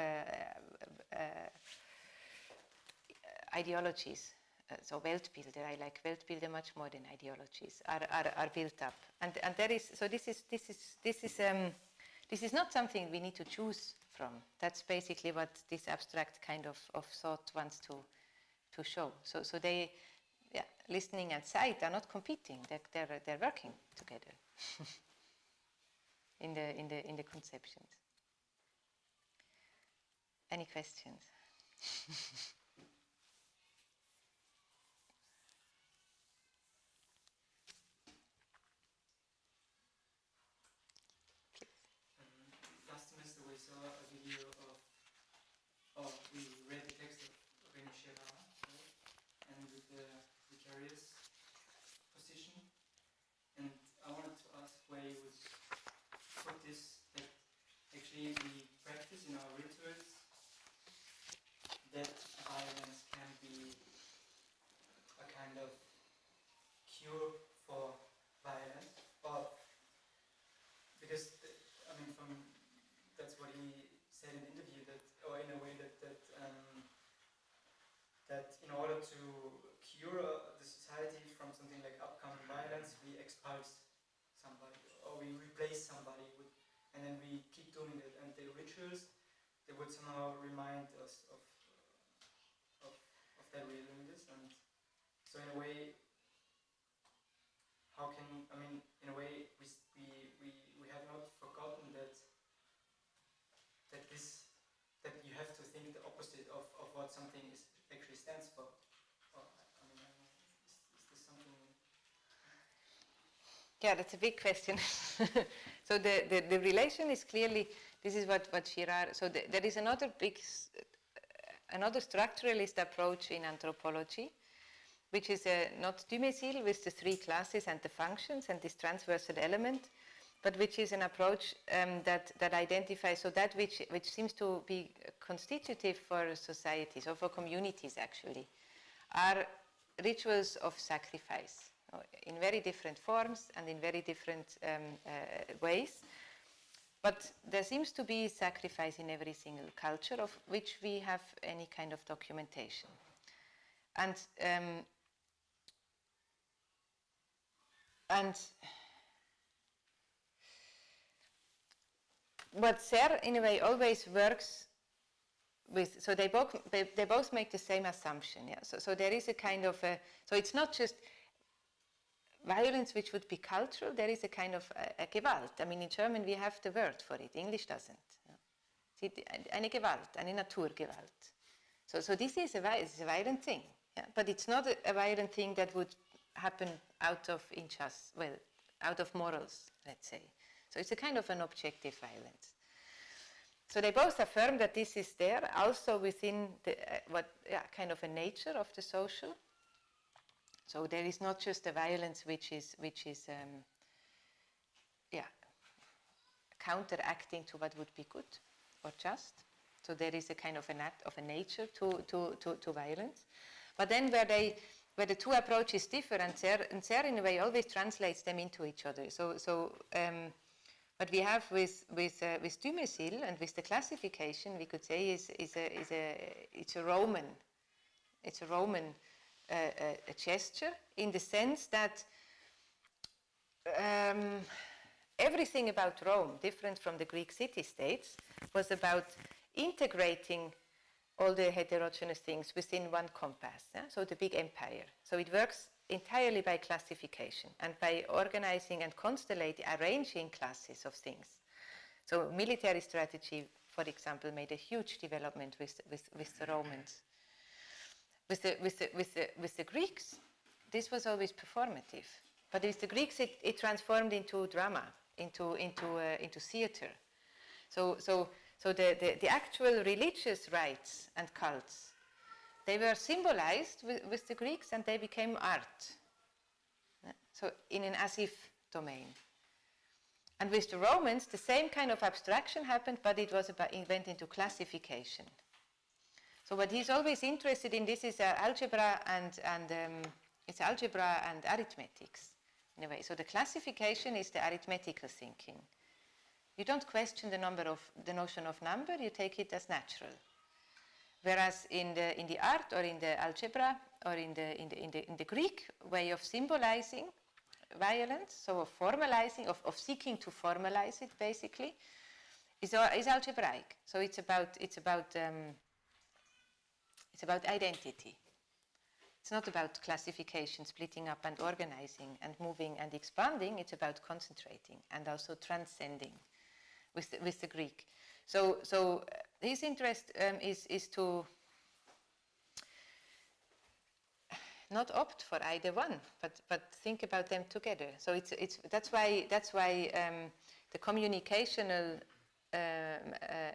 [SPEAKER 1] ideologies, so Weltbilder, I like Weltbilder much more than ideologies, are built up. And there is, so this is not something we need to choose from. That's basically what this abstract kind of thought wants to show. So they, listening and sight are not competing. They're working together. in the conceptions. Any questions?
[SPEAKER 2] Last semester we saw a video we read the text of Michel Serres, right? And with the vicarious position. And I wanted to ask where you would put this, that actually we practice in our rituals that violence can be a kind of cure for violence, or because that's what he said in the interview, that, or in a way that in order to cure the society from something like upcoming violence, we expulse somebody, or we replace somebody with, and then we keep doing it. And the rituals, they would somehow remind us of that we're doing this. And so in a way, how can, I mean, in a way, we have not forgotten that that you have to think the opposite of what something actually stands for. Or, I mean, is this something?
[SPEAKER 1] Yeah, that's a big question. So the relation is clearly, this is what Girard, so there is another another structuralist approach in anthropology, which is not Dumézil with the three classes and the functions and this transversal element, but which is an approach that identifies, so that which seems to be constitutive for societies or for communities actually, are rituals of sacrifice in very different forms and in very different ways. But there seems to be sacrifice in every single culture of which we have any kind of documentation. And what Serres in a way always works with, so they both make the same assumption. Yeah. So there is a kind of so it's not just violence which would be cultural, there is a kind of a Gewalt. I mean, in German we have the word for it, English doesn't. Eine Gewalt, eine Naturgewalt. So this is a violent thing, yeah? But it's not a violent thing that would happen out of injustice, well, out of morals, let's say. So it's a kind of an objective violence. So they both affirm that this is there, also within the kind of a nature of the social. So there is not just a violence which is counteracting to what would be good or just. So there is a kind of a nature to violence. But then where the two approaches differ, and Serres in a way always translates them into each other. So what we have with Dumézil and with the classification, we could say it's a Roman a gesture, in the sense that everything about Rome, different from the Greek city-states, was about integrating all the heterogeneous things within one compass, so the big empire. So it works entirely by classification and by organizing and arranging classes of things. So military strategy, for example, made a huge development with the Romans. With the Greeks, this was always performative, but with the Greeks it transformed into drama, into theater. So the actual religious rites and cults, they were symbolized with the Greeks, and they became art. So in an as-if domain. And with the Romans, the same kind of abstraction happened, but it went into classification. So what he's always interested in, this is algebra and it's algebra and arithmetics in a way. So the classification is the arithmetical thinking. You don't question the notion of number, you take it as natural. Whereas in the art or in the algebra or in the Greek way of symbolizing violence, so of formalizing, of seeking to formalize it basically, is algebraic. So it's about identity. It's not about classification, splitting up and organizing and moving and expanding. It's about concentrating and also transcending with the Greek. So his interest is to not opt for either one, but think about them together. So that's why the communicational.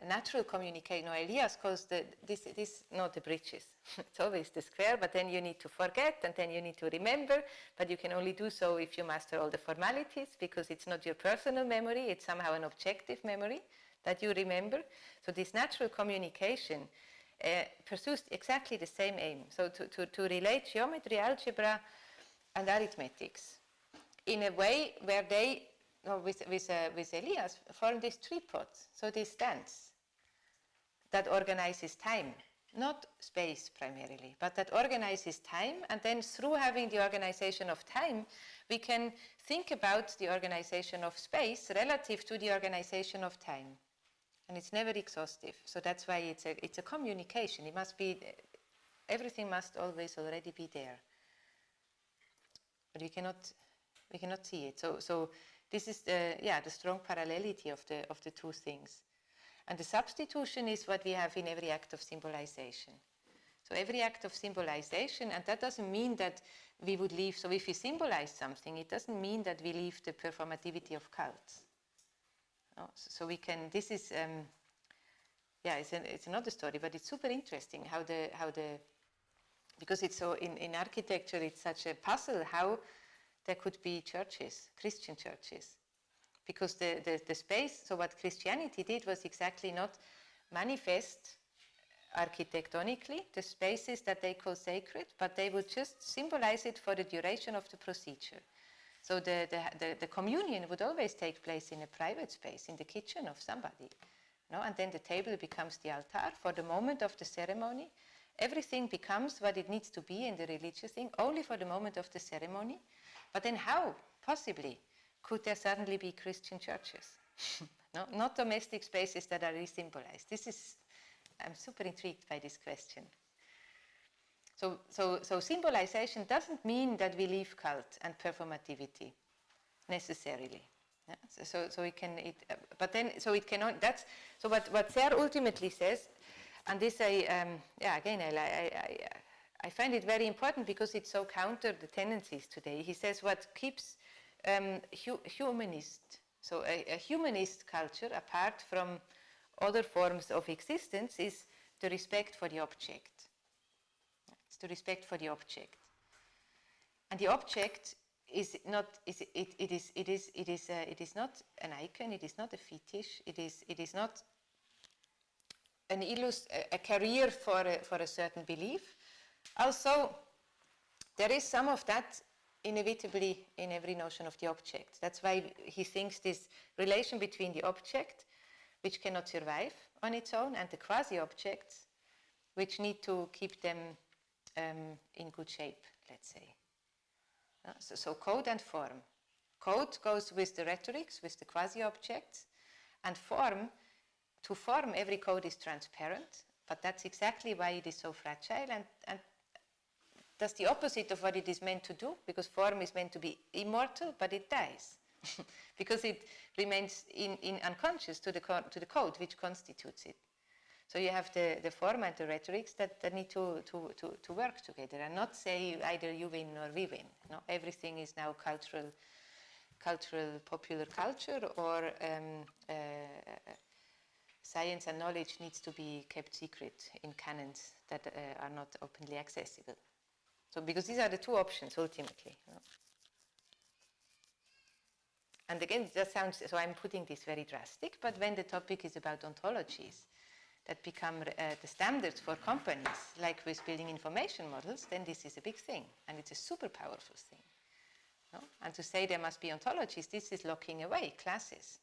[SPEAKER 1] Natural communication, Elias calls this not the bridges. It's always the square, but then you need to forget, and then you need to remember, but you can only do so if you master all the formalities, because it's not your personal memory, it's somehow an objective memory that you remember. So this natural communication pursues exactly the same aim. So to relate geometry, algebra, and arithmetics in a way where they with Elias, form these tripods, so this stance that organizes time, not space primarily, but that organizes time, and then through having the organization of time, we can think about the organization of space relative to the organization of time. And it's never exhaustive, so that's why it's a communication. It must be, everything must always already be there. but we cannot see it. So this is the strong parallelity of the two things. And the substitution is what we have in every act of symbolization. So every act of symbolization, and that doesn't mean that we would leave, so if we symbolize something, it doesn't mean that we leave the performativity of cults. No? So we can, this is, it's another story, but it's super interesting how the because it's so, in architecture, it's such a puzzle how there could be churches, Christian churches. Because the space, so what Christianity did was exactly not manifest architectonically the spaces that they call sacred, but they would just symbolize it for the duration of the procedure. So the communion would always take place in a private space, in the kitchen of somebody. No? And then the table becomes the altar for the moment of the ceremony. Everything becomes what it needs to be in the religious thing, only for the moment of the ceremony. But then how, possibly, could there suddenly be Christian churches? No, not domestic spaces that are re-symbolized. I'm super intrigued by this question. So symbolization doesn't mean that we leave cult and performativity necessarily. Yeah? So it can, but then it cannot. That's so. What Serres ultimately says, and this I find it very important because it so counter the tendencies today. He says what keeps humanist, so a humanist culture apart from other forms of existence is the respect for the object. It's the respect for the object, and the object is not. It is not an icon. It is not a fetish. It is not a career for a certain belief. Also, there is some of that inevitably in every notion of the object. That's why he thinks this relation between the object, which cannot survive on its own, and the quasi-objects, which need to keep them in good shape, let's say. So code and form. Code goes with the rhetorics, with the quasi-objects, and form, to form every code is transparent, but that's exactly why it is so fragile, and that's the opposite of what it is meant to do, because form is meant to be immortal, but it dies. Because it remains in unconscious to the code which constitutes it. So you have the form and the rhetorics that need to work together and not say either you win or we win. No, everything is now cultural popular culture, or science and knowledge needs to be kept secret in canons that are not openly accessible. So because these are the two options ultimately. No? And again, that sounds, so I'm putting this very drastic, but when the topic is about ontologies that become the standards for companies, like with building information models, then this is a big thing, and it's a super powerful thing. No? And to say there must be ontologies, this is locking away classes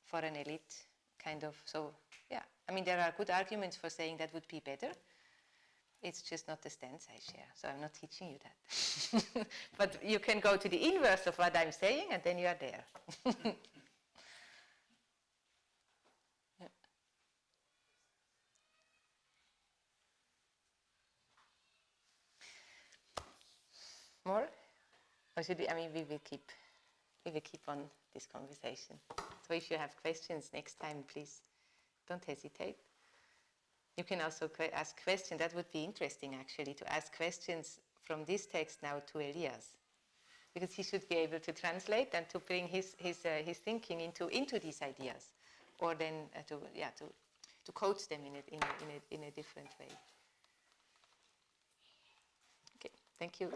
[SPEAKER 1] for an elite kind of, so yeah. I mean, there are good arguments for saying that would be better. It's just not the stance I share, so I'm not teaching you that. But you can go to the inverse of what I'm saying, and then you are there. Yeah. More? Or should we, I mean, we will keep on this conversation. So if you have questions next time, please don't hesitate. You can also ask questions. That would be interesting, actually, to ask questions from this text now to Elias, because he should be able to translate and to bring his thinking into these ideas, or then to coach them in a different way. Okay, thank you.